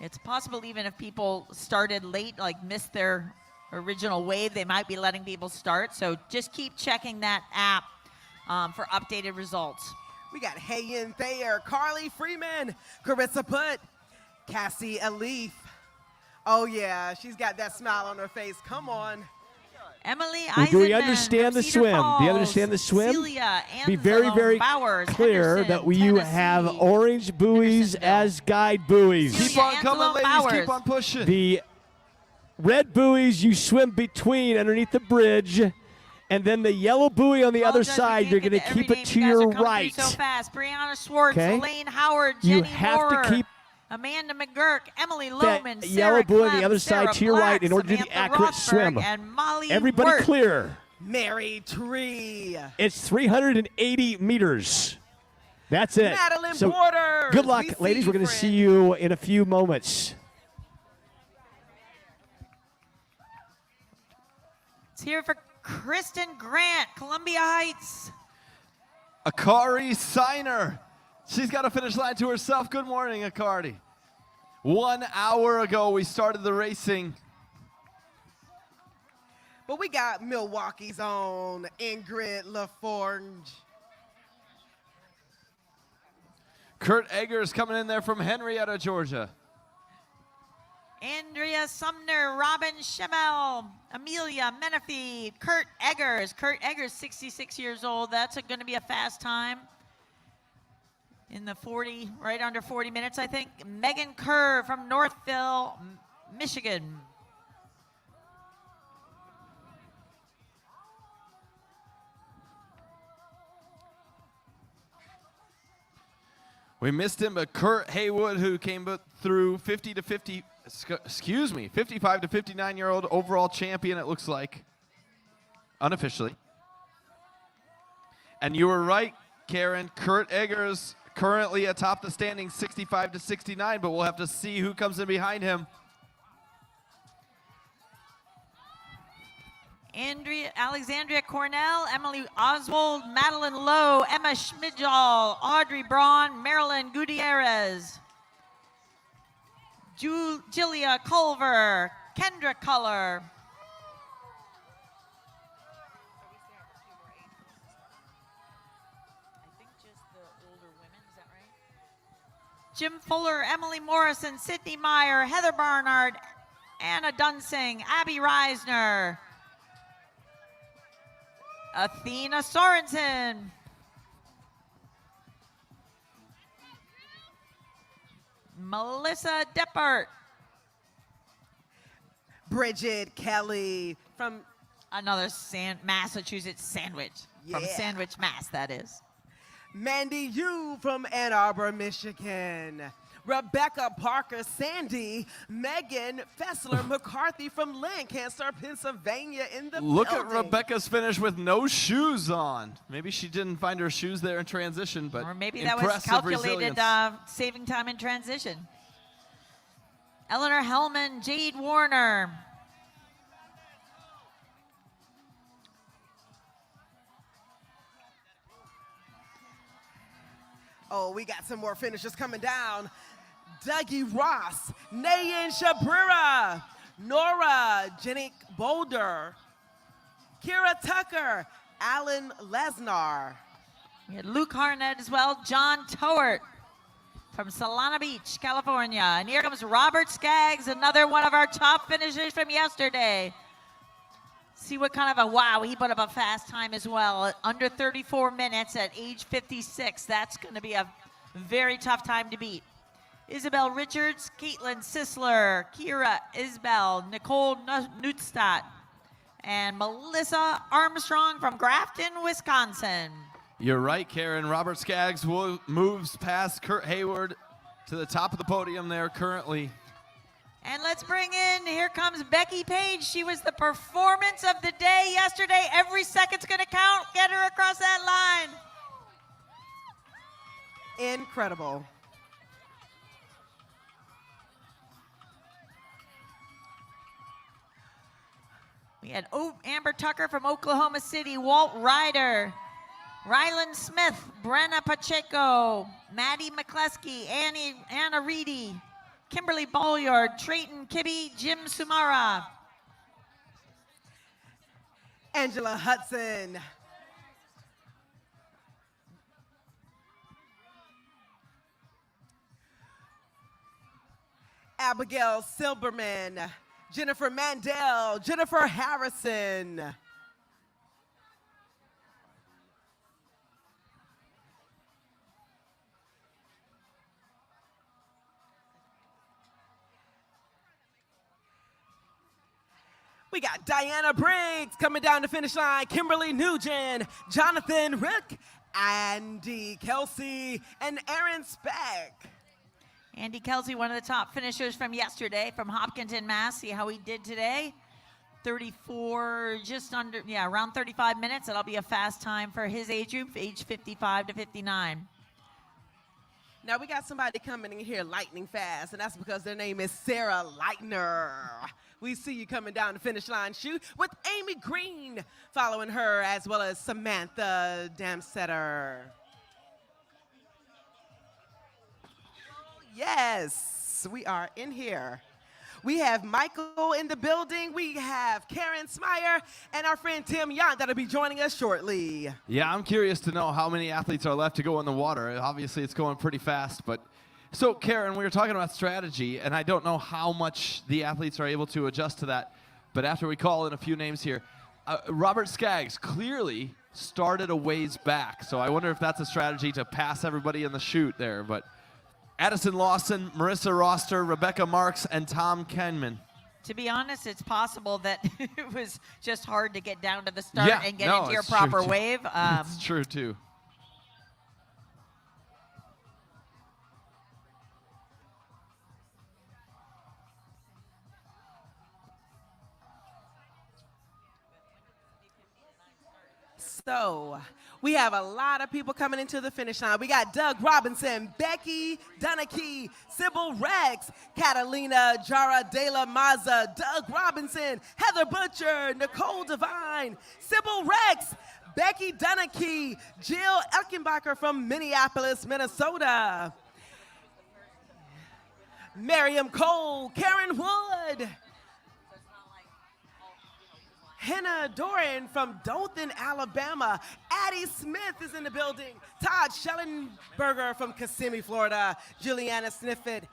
It's possible even if people started late, like missed their original wave, they might be letting people start. So just keep checking that app for updated results. We got Hayen Thayer, Carly Freeman, Carissa Putt, Cassie Alif. Oh yeah, she's got that smile on her face. Come on. Emily Do we Eisenman understand from the Cedar swim? Do you Falls. understand the swim? Celia Be very, Anzalone very Bowers, clear Henderson, that you have Tennessee. orange buoys Hendersonville. as guide buoys. Celia Keep on coming, Anzalone ladies. Bowers. Keep on pushing. The red buoys you swim between underneath the bridge, and then the yellow buoy on the other Apologize, we side, can't you're get going to every keep name. it to You guys your are coming through right. So fast. Brianna Schwartz, Okay? Elaine Howard, You Jenny have to Moore, keep Amanda McGurk, Emily that Loman, yellow Sarah buoy on the Clem, other side Sarah to your Black, right in order to do the Samantha accurate Rothberg, swim. and Molly Everybody Wirt. clear. Mary Tree. It's 380 meters. That's it. Madeline So Borders. good luck, We see ladies. you, We're going to friend. see you in a few moments. It's here for Kristen Grant, Columbia Heights. Akari Signer. She's got a finish line to herself. Good morning, Akari. 1 hour ago, we started the racing. But we got Milwaukee's own Ingrid LaForge. Kurt Eggers coming in there from Henrietta, Georgia. Andrea Sumner, Robin Schemmel, Amelia Menifee, Kurt Eggers. Kurt Eggers, 66 years old. That's going to be a fast time. In the 40, right under 40 minutes, I think. Megan Kerr from Northville, Michigan. We missed him, but Kurt Haywood, who came through 55 to 59-year-old overall champion, it looks like, unofficially. And you were right, Karen. Kurt Eggers currently atop the standings, 65 to 69, but we'll have to see who comes in behind him. Alexandria Cornell, Emily Oswald, Madeline Lowe, Emma Schmidjal, Audrey Braun, Marilyn Gutierrez, Julia Culver, Kendra Culler. Jim Fuller, Emily Morrison, Sydney Meyer, Heather Barnard, Anna Dunsing, Abby Reisner, Athena Sorensen, Melissa Deppert, Bridget Kelly from another Massachusetts Sandwich, from Yeah. Sandwich, Mass, that is. Mandy Yu from Ann Arbor, Michigan. Rebecca Parker Sandy, Megan Fessler McCarthy from Lancaster, Pennsylvania in the Look at building. Rebecca's finish with no shoes on. Maybe she didn't find her shoes there in transition, but Or maybe that was impressive calculated resilience. saving time in transition. Eleanor Hellman, Jade Warner. Oh, we got some more finishers coming down. Dougie Ross, Nayan Shabrira, Nora Jenick Boulder, Kira Tucker, Alan Lesnar. We had Luke Harnett as well, John Towert from Solana Beach, California. And here comes Robert Skaggs, another one of our top finishers from yesterday. See what kind of a, wow, he put up a fast time as well. Under 34 minutes at age 56. That's going to be a very tough time to beat. Isabel Richards, Caitlin Sisler, Kira Isbell, Nicole Nutstadt, and Melissa Armstrong from Grafton, Wisconsin. You're right, Karen. Robert Skaggs moves past Kurt Hayward to the top of the podium there currently. And let's bring in, here comes Becky Page. She was the performance of the day yesterday. Every second's gonna count. Get her across that line. Incredible. We had Amber Tucker from Oklahoma City, Walt Ryder, Rylan Smith, Brenna Pacheco, Maddie McCleskey, Anna Reedy, Kimberly Bolyard, Trayton Kibbe, Jim Sumara. Angela Hudson. Abigail Silberman, Jennifer Mandel, Jennifer Harrison. We got Diana Briggs coming down the finish line, Kimberly Nugent, Jonathan Rick, Andy Kelsey, and Aaron Speck. Andy Kelsey, one of the top finishers from yesterday from Hopkinton, Mass. See how he did today? 34, just under, yeah, around 35 minutes. That'll be a fast time for his age group, age 55 to 59. Now we got somebody coming in here lightning fast, and that's because their name is Sarah Lightner. We see you coming down the finish line shoot with Amy Green following her, as well as Samantha Damsetter. Yes, we are in here. We have Michael in the building. We have Karen Smyer and our friend Tim Young that'll be joining us shortly. Yeah, I'm curious to know how many athletes are left to go in the water. Obviously, it's going pretty fast, but so Karen, we were talking about strategy, and I don't know how much the athletes are able to adjust to that, but after we call in a few names here, Robert Skaggs clearly started a ways back, so I wonder if that's a strategy to pass everybody in the chute there, but Addison Lawson, Marissa Roster, Rebecca Marks, and Tom Kenman. To be honest, it's possible that it was just hard to get down to the start and get into your it's true proper too. wave. It's true, too. So we have a lot of people coming into the finish line. We got Doug Robinson, Becky Dunakey, Sybil Rex, Catalina Jara de la Maza, Doug Robinson, Heather Butcher, Nicole Devine, Sybil Rex, Becky Dunakey, Jill Elkenbacher from Minneapolis, Minnesota, Miriam Cole, Karen Wood, Hannah Doran from Dothan, Alabama. Addie Smith is in the building. Todd Schellenberger from Kissimmee, Florida. Juliana Sniffet.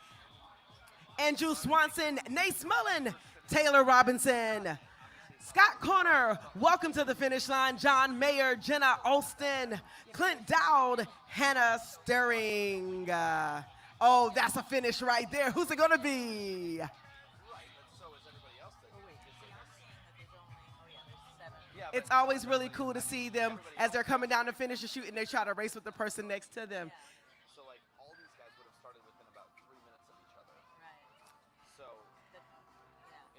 Andrew Swanson. Nace Mullen. Taylor Robinson. Scott Corner, welcome to the finish line. John Mayer, Jenna Alston. Clint Dowd, Hannah Stirring. Oh, that's a finish right there. Who's it going to be? It's always really cool to see them as they're coming down to finish the shoot and they try to race with the person next to them. So, like, all these guys would have started within about 3 minutes of each other. Right. So,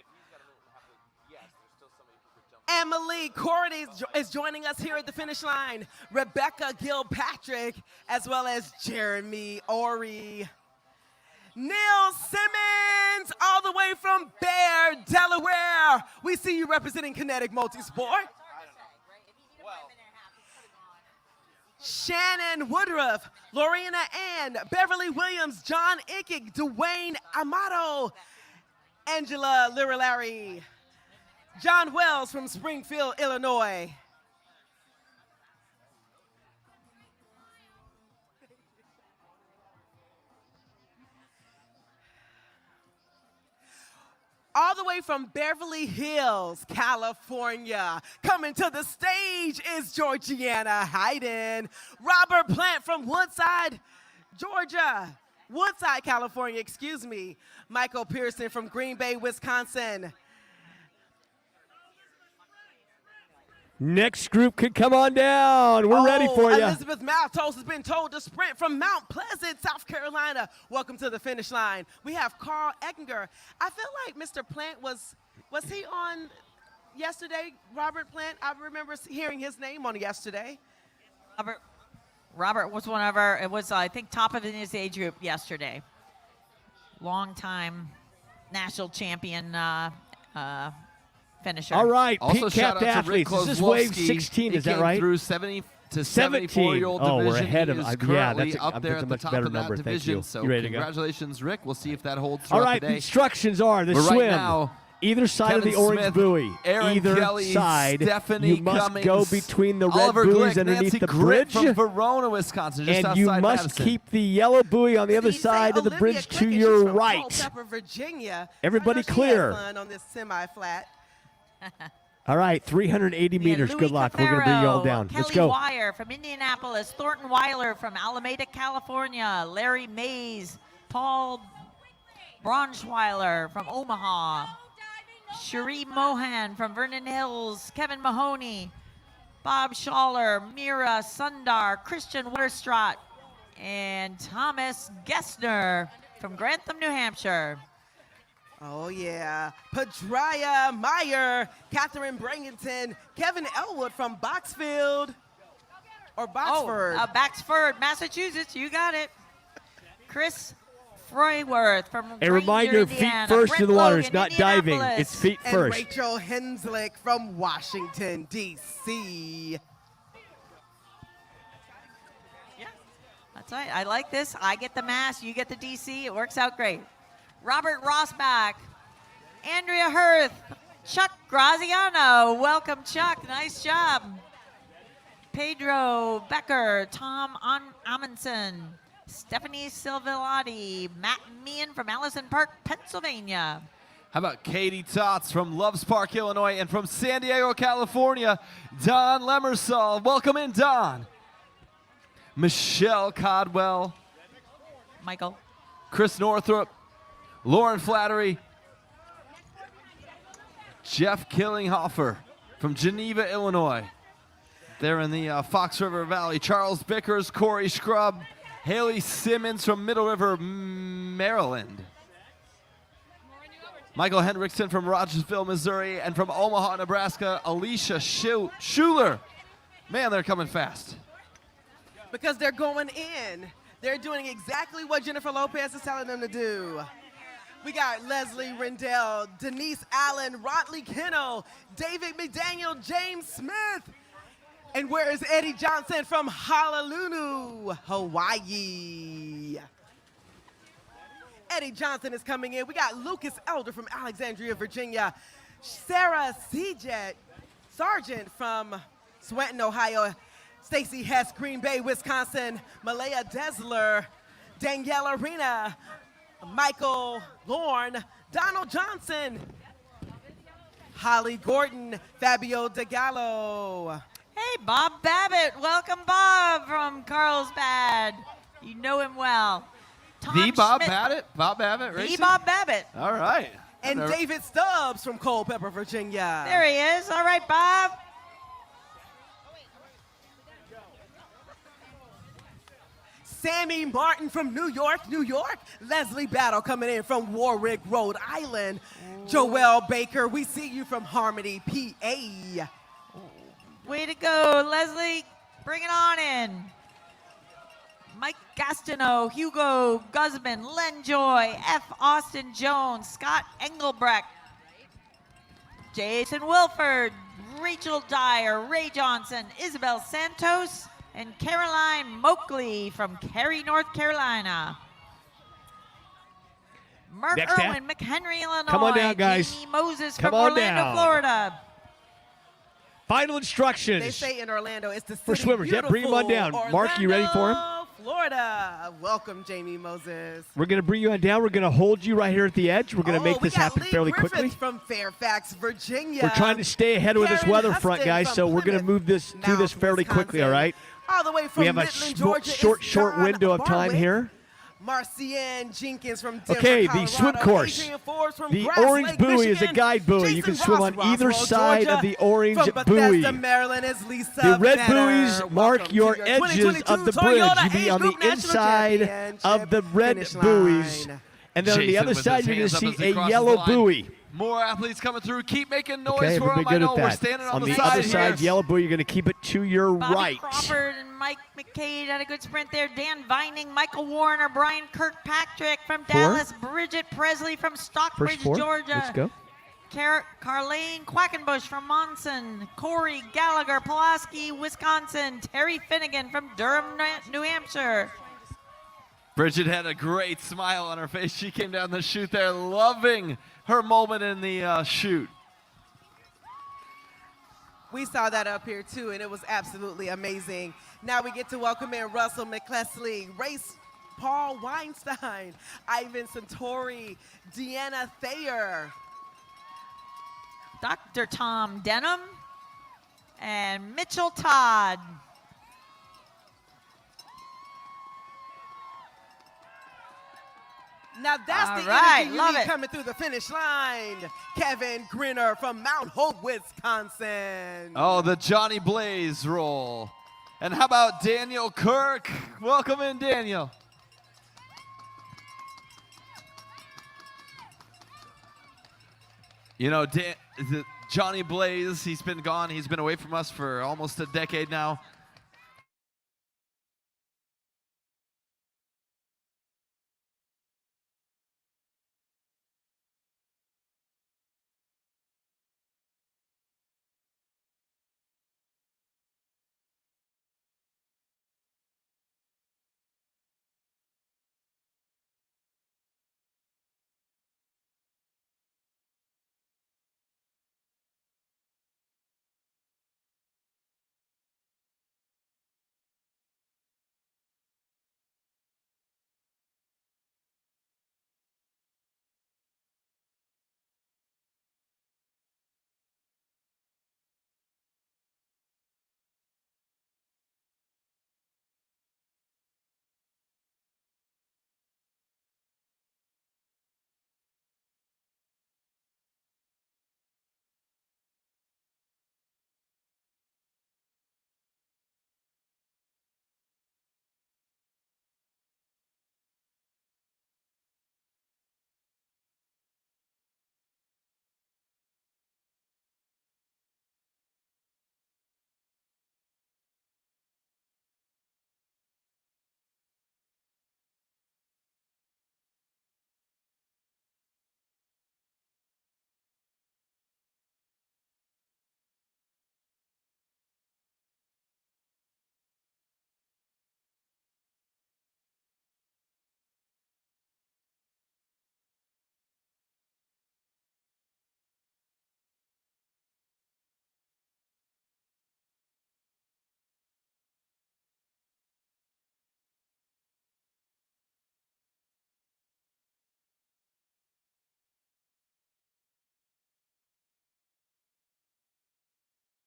if he's got a minute and a half, yes, there's still somebody who could jump. Emily Cordy is joining us here at the finish line. Rebecca Gilpatrick, as well as Jeremy Ori. Neil Simmons, all the way from Bear, Delaware. We see you representing Kinetic Multisport. Shannon Woodruff, Lorena Ann, Beverly Williams, John Ickig, Dwayne Amato, Angela Lirillari, John Wells from Springfield, Illinois. All the way from Beverly Hills, California. Coming to the stage is Georgiana Hayden. Robert Plant from Woodside, Georgia. Woodside, California, excuse me. Michael Pearson from Green Bay, Wisconsin. Next group could come on down. We're ready for you. Elizabeth Maltos has been told to sprint from Mount Pleasant, South Carolina. Welcome to the finish line. We have Carl Eckinger. I feel like Mr. Plant was he on yesterday, Robert Plant? I remember hearing his name on yesterday. Robert was one of our, it was, I think, top of in his age group yesterday. Long-time national champion finisher. All right, Also, shout pink-capped out to Rick athletes. This is wave Kozlowski. 16, He is that came right? through 70 to 17. 74-year-old Oh, division. we're ahead of He is yeah, currently that's up there a at the much top better of that number. Thank division. you. So You ready to go? congratulations, Rick. We'll see if that holds All throughout right, the day. instructions are the But swim. right now, Either side of Kevin the orange Smith, buoy. Aaron Either Kelly, side. Stephanie You must Cummings, go between the red Oliver buoys Glick, underneath Nancy the Gritt bridge. from Verona, Wisconsin, just And outside you must Madison. keep the yellow buoy on the other Denise side of the Olivia bridge to Quicken, she's your from right. Culpeper, Virginia. Everybody I know she clear. had fun on this semi-flat. All right, 380 meters. Louis Good luck. We're going to bring you all Caparo, down. Kelly Let's go. Wire from Indianapolis, Thornton Weiler from Alameda, California, Larry Mays, Paul Braunschweiler from Omaha, Cherie Mohan from Vernon Hills, Kevin Mahoney, Bob Schaller, Mira Sundar, Christian Waterstraat, and Thomas Gessner from Grantham, New Hampshire. Oh, yeah. Padria Meyer, Catherine Brangington, Kevin Elwood from Boxfield. Or Boxford. Boxford, Massachusetts. You got it. Chris Freyworth from A Granger, reminder, Indiana. feet first Brent in the water. It's Logan, not diving. Indianapolis. It's feet and first. Rachel Henslick from Washington, D.C. That's right. I like this. I get the Mass, you get the DC. It works out great. Robert Rossbach, Andrea Hirth, Chuck Graziano. Welcome, Chuck. Nice job. Pedro Becker, Tom Amundsen, Stephanie Silvillati, Matt Meehan from Allison Park, Pennsylvania. How about Katie Tots from Loves Park, Illinois, and from San Diego, California, Don Lemersall. Welcome in, Don. Michelle Codwell, Michael. Chris Northrup, Lauren Flattery, Jeff Killinghofer from Geneva, Illinois. They're in the Fox River Valley. Charles Bickers, Corey Scrub, Haley Simmons from Middle River, Maryland. Michael Hendrickson from Rogersville, Missouri, and from Omaha, Nebraska, Alicia Schuler. Man, they're coming fast. Because they're going in. They're doing exactly what Jennifer Lopez is telling them to do. We got Leslie Rendell, Denise Allen, Rodley Kennel, David McDaniel, James Smith. And where is Eddie Johnson from Honolulu, Hawaii? Eddie Johnson is coming in. We got Lucas Elder from Alexandria, Virginia. Sarah Sargent from Swanton, Ohio. Stacy Hess, Green Bay, Wisconsin. Malaya Desler, Danielle Arena, Michael Lorne, Donald Johnson, Holly Gordon, Fabio DeGallo. Hey, Bob Babbitt. Welcome, Bob, from Carlsbad. You know him well. Tom The Bob Schmidt. Babbitt? Bob Babbitt The racing? Bob Babbitt. All right. And David Stubbs from Culpeper, Virginia. There he is. All right, Bob. Sammy Martin from New York, New York. Leslie Battle coming in from Warwick, Rhode Island. Joelle Baker, we see you from Harmony, PA. Way to go, Leslie. Bring it on in. Mike Gastineau, Hugo Guzman, Len Joy, F. Austin Jones, Scott Engelbrecht, Jason Wilford, Rachel Dyer, Ray Johnson, Isabel Santos, and Caroline Moakley from Cary, North Carolina. Mark Next half. Irwin, McHenry, Illinois. Come on down, guys. Jamie Moses Come from on Orlando, down. Florida. Final instructions. They say in Orlando, it's the city For swimmers. Yeah, bring 'em on down. beautiful Mark, you ready for 'em? Orlando, Florida. Welcome, Jamie Moses. We're going to bring you on down. We're going to hold you right here at the edge. We're going to make we this got happen Lee fairly Griffiths quickly. from Fairfax, Virginia. We're trying to stay ahead with this Karen weather front, Huston guys, from so we're going to Plymouth, move this through this Mount, fairly quickly, all right? All the way from We have a Midland, Georgia, short it's John window of time Barwick. here. Marcianne Jenkins from Denver, Okay, the Colorado. swim course. Adrian Forbes from The Grass orange Lake, buoy is a Michigan. guide buoy. You Jason can swim Ross, on either Roswell, side Georgia. of the orange From Bethesda, buoy. Maryland is Lisa The red Vetter. buoys mark Welcome your to edges 2022 of the bridge. Toyota You'll be Age on the Group National inside Championship of the red finish buoys. line. And then on the Jason other with side, his you're going to hands up see as he a crosses yellow the line. buoy. More athletes coming through. Keep making noise Okay, for everybody them. I good know at we're that. standing on, the side other here. side, yellow buoy, you're going to keep it to your Bobby right. Crawford and Mike McCade had a good sprint there. Dan Vining, Michael Warner, Brian Kirkpatrick from Dallas, Bridget Presley from Stockbridge, First four. Georgia. Let's go. Carlene Quackenbush from Monson, Corey Gallagher, Pulaski, Wisconsin, Terry Finnegan from Durham, New Hampshire. Bridget had a great smile on her face. She came down the chute there, loving her moment in the chute. We saw that up here too, and it was absolutely amazing. Now we get to welcome in Russell McCleskey, Race Paul Weinstein, Ivan Santori, Deanna Thayer, Dr. Tom Denham, and Mitchell Todd. Now that's All the right, energy you love need it. coming through the finish line. Kevin Grinner from Mount Hope, Wisconsin. Oh, the Johnny Blaze roll. And how about Daniel Kirk? Welcome in, Daniel. You know, Johnny Blaze, he's been gone. He's been away from us for almost a decade now.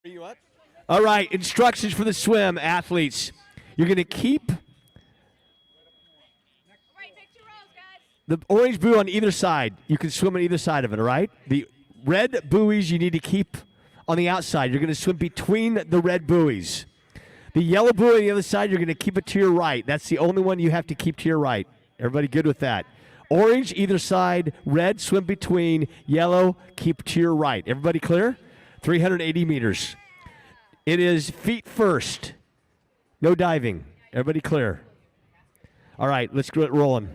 Are you up? All right, instructions for the swim, athletes. You're going to keep the orange buoy on either side. You can swim on either side of it, all right? The red buoys you need to keep on the outside. You're going to swim between the red buoys. The yellow buoy on the other side, you're going to keep it to your right. That's the only one you have to keep to your right. Everybody good with that? Orange either side, red swim between, yellow keep to your right. Everybody clear? 380 meters. It is feet first. No diving. Everybody clear? All right, let's get rolling.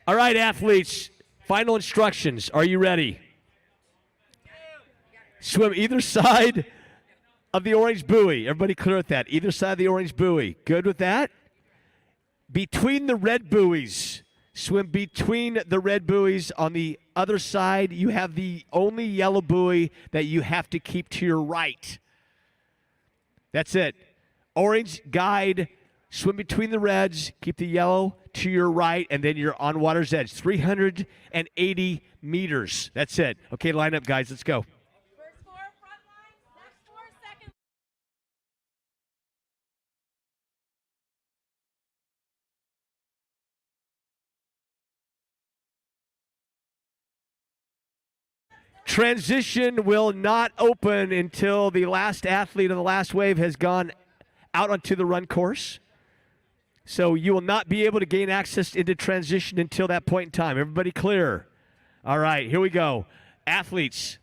All right, athletes, final instructions. Are you ready? Swim either side of the orange buoy. Everybody clear with that? Either side of the orange buoy. Good with that? Between the red buoys. Swim between the red buoys. On the other side, you have the only yellow buoy that you have to keep to your right. That's it. Orange guide, swim between the reds, keep the yellow to your right, and then you're on water's edge. 380 meters. That's it. Okay, line up, guys. Let's go. First 4 front line, next 4 second. Transition will not open until the last athlete of the last wave has gone out onto the run course. So you will not be able to gain access into transition until that point in time. Everybody clear? All right, here we go. Athletes.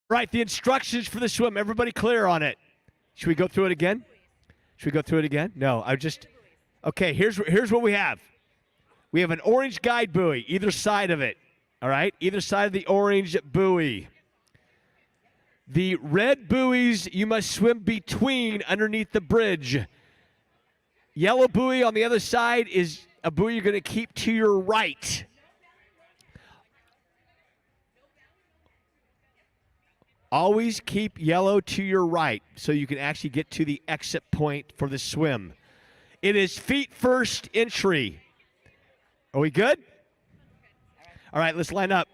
Right, the instructions for the swim. Everybody clear on it. Should we go through it again? Should we go through it again? No, okay, here's what we have. We have an orange guide buoy, either side of it. All right, either side of the orange buoy. The red buoys you must swim between underneath the bridge. Yellow buoy on the other side is a buoy you're going to keep to your right. Always keep yellow to your right so you can actually get to the exit point for the swim. It is feet first entry. Are we good? All right, let's line up.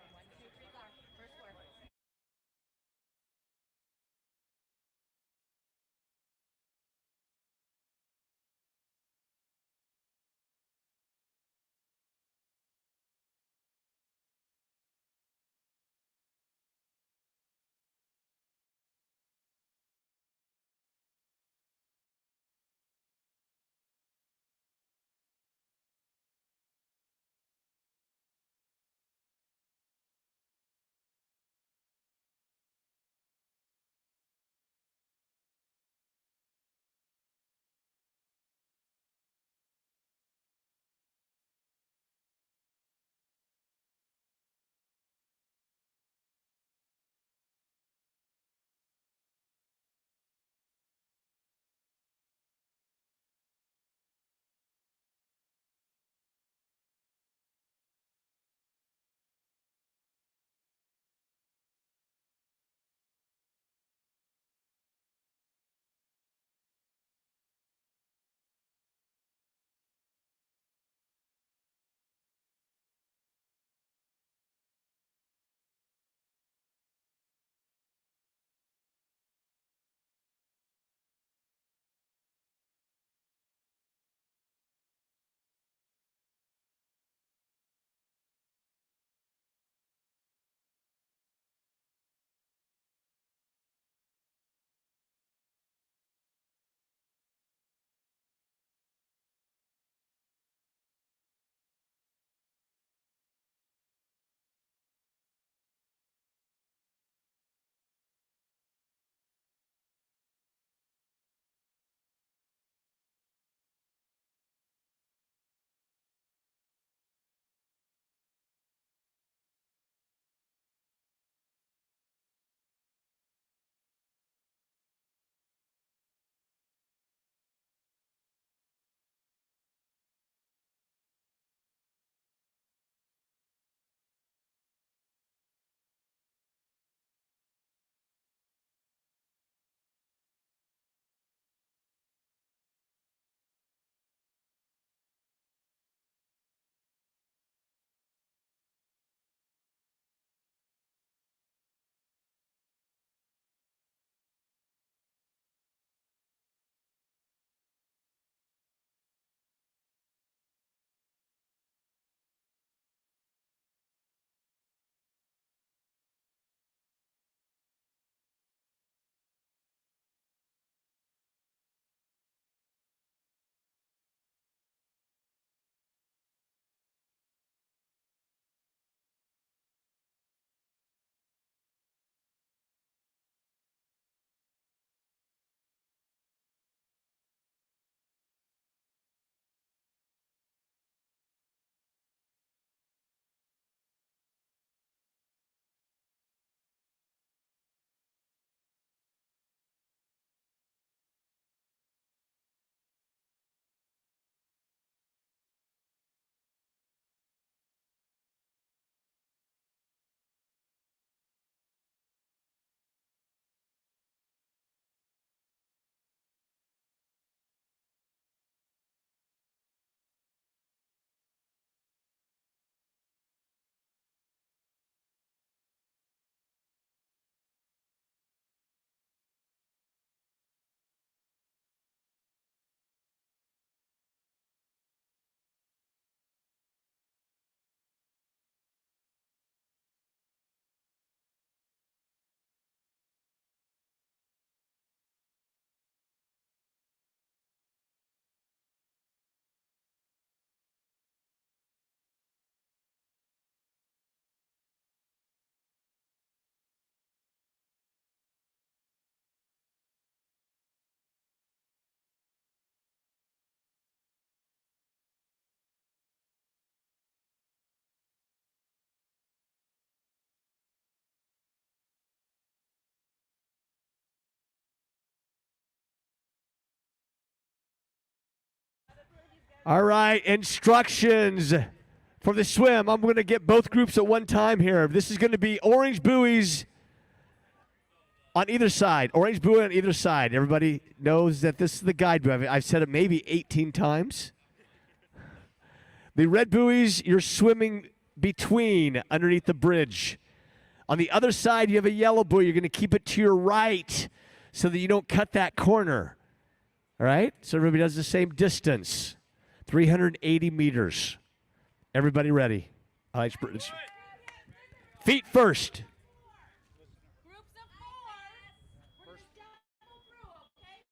All right, instructions for the swim. I'm going to get both groups at one time here. This is going to be orange buoys on either side. Orange buoy on either side. Everybody knows that this is the guide buoy. I've said it maybe 18 times. The red buoys, you're swimming between underneath the bridge. On the other side, you have a yellow buoy. You're going to keep it to your right so that you don't cut that corner. All right? So everybody does the same distance. 380 meters. Everybody ready? Feet first. Groups of 4. We're just double through, okay?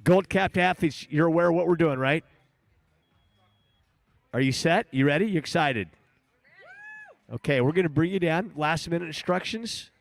Gold-capped athletes, you're aware of what we're doing, right? Are you set? You ready? You excited? Okay, we're going to bring you down. Last-minute instructions.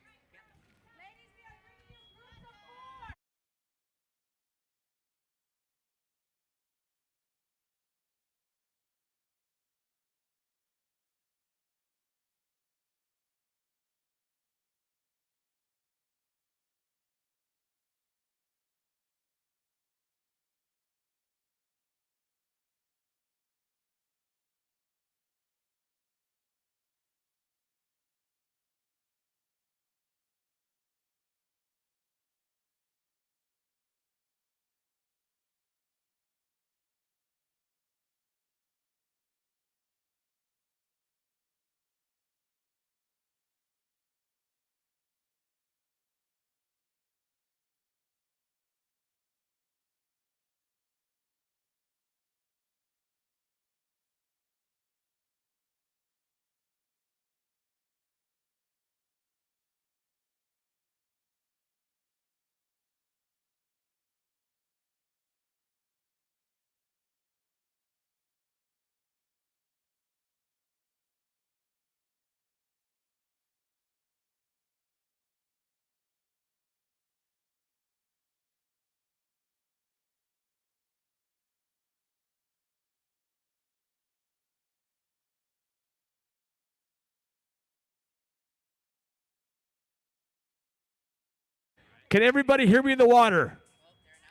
Can everybody hear me in the water?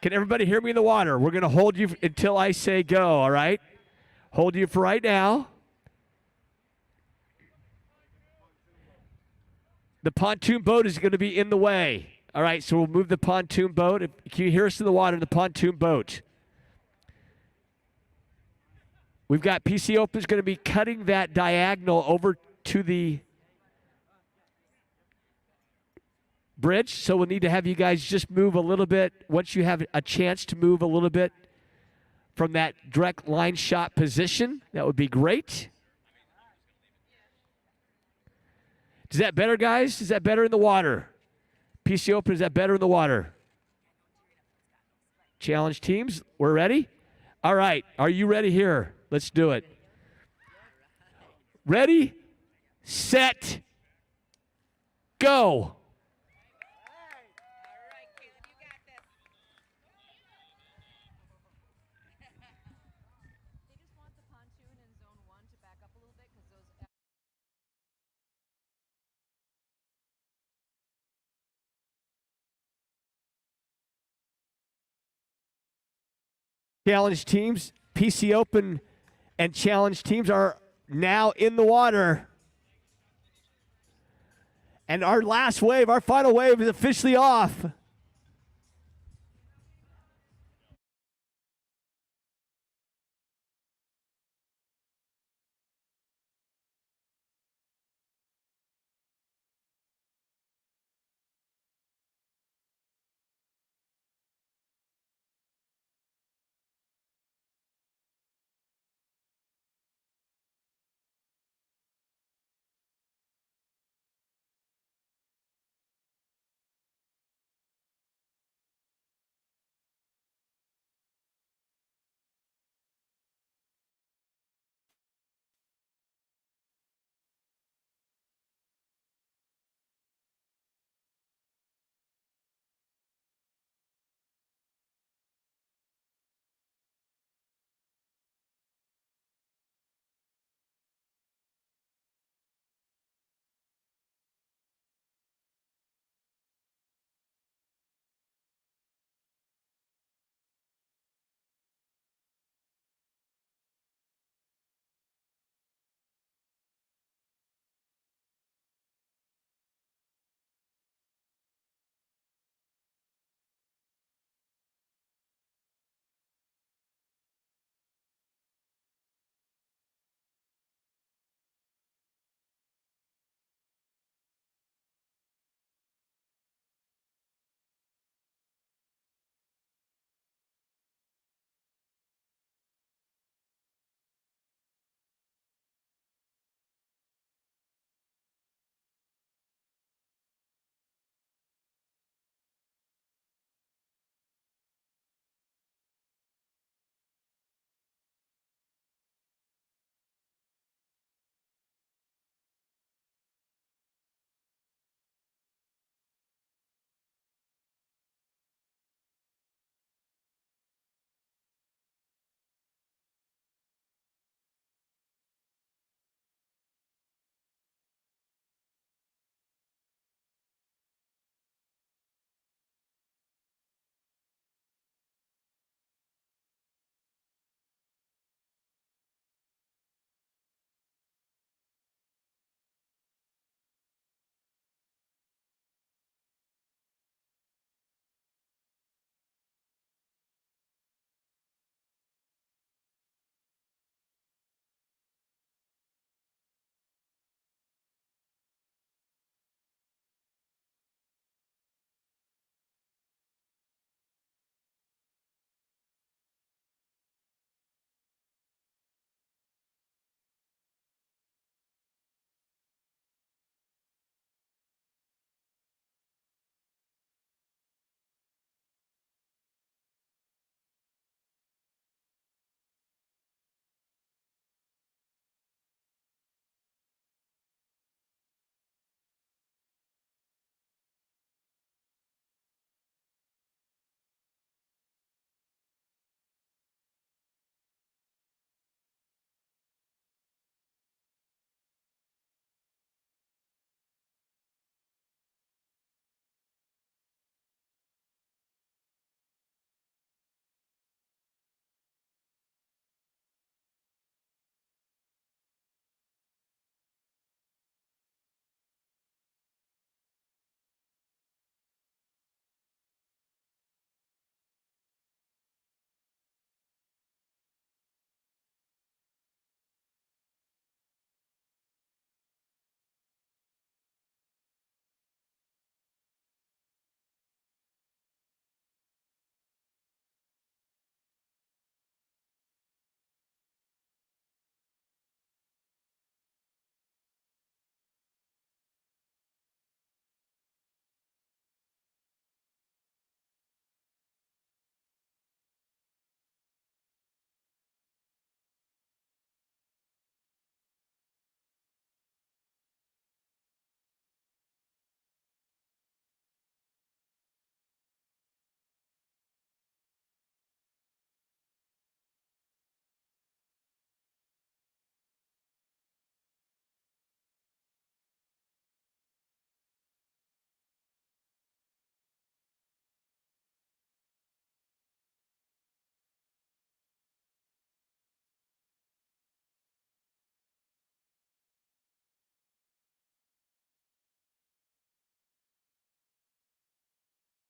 Can everybody hear me in the water? We're going to hold you until I say go, all right? Hold you for right now. The pontoon boat is going to be in the way. All right, so we'll move the pontoon boat. Can you hear us in the water, the pontoon boat? We've got PC Open's going to be cutting that diagonal over to the bridge, so we'll need to have you guys just move a little bit. Once you have a chance to move a little bit from that direct line shot position, that would be great. Is that better, guys? Is that better in the water? PC Open, is that better in the water? Challenge teams, we're ready? All right, are you ready here? Let's do it. Ready, set, go. Challenge teams, PC Open and Challenge teams are now in the water. And our last wave, our final wave is officially off.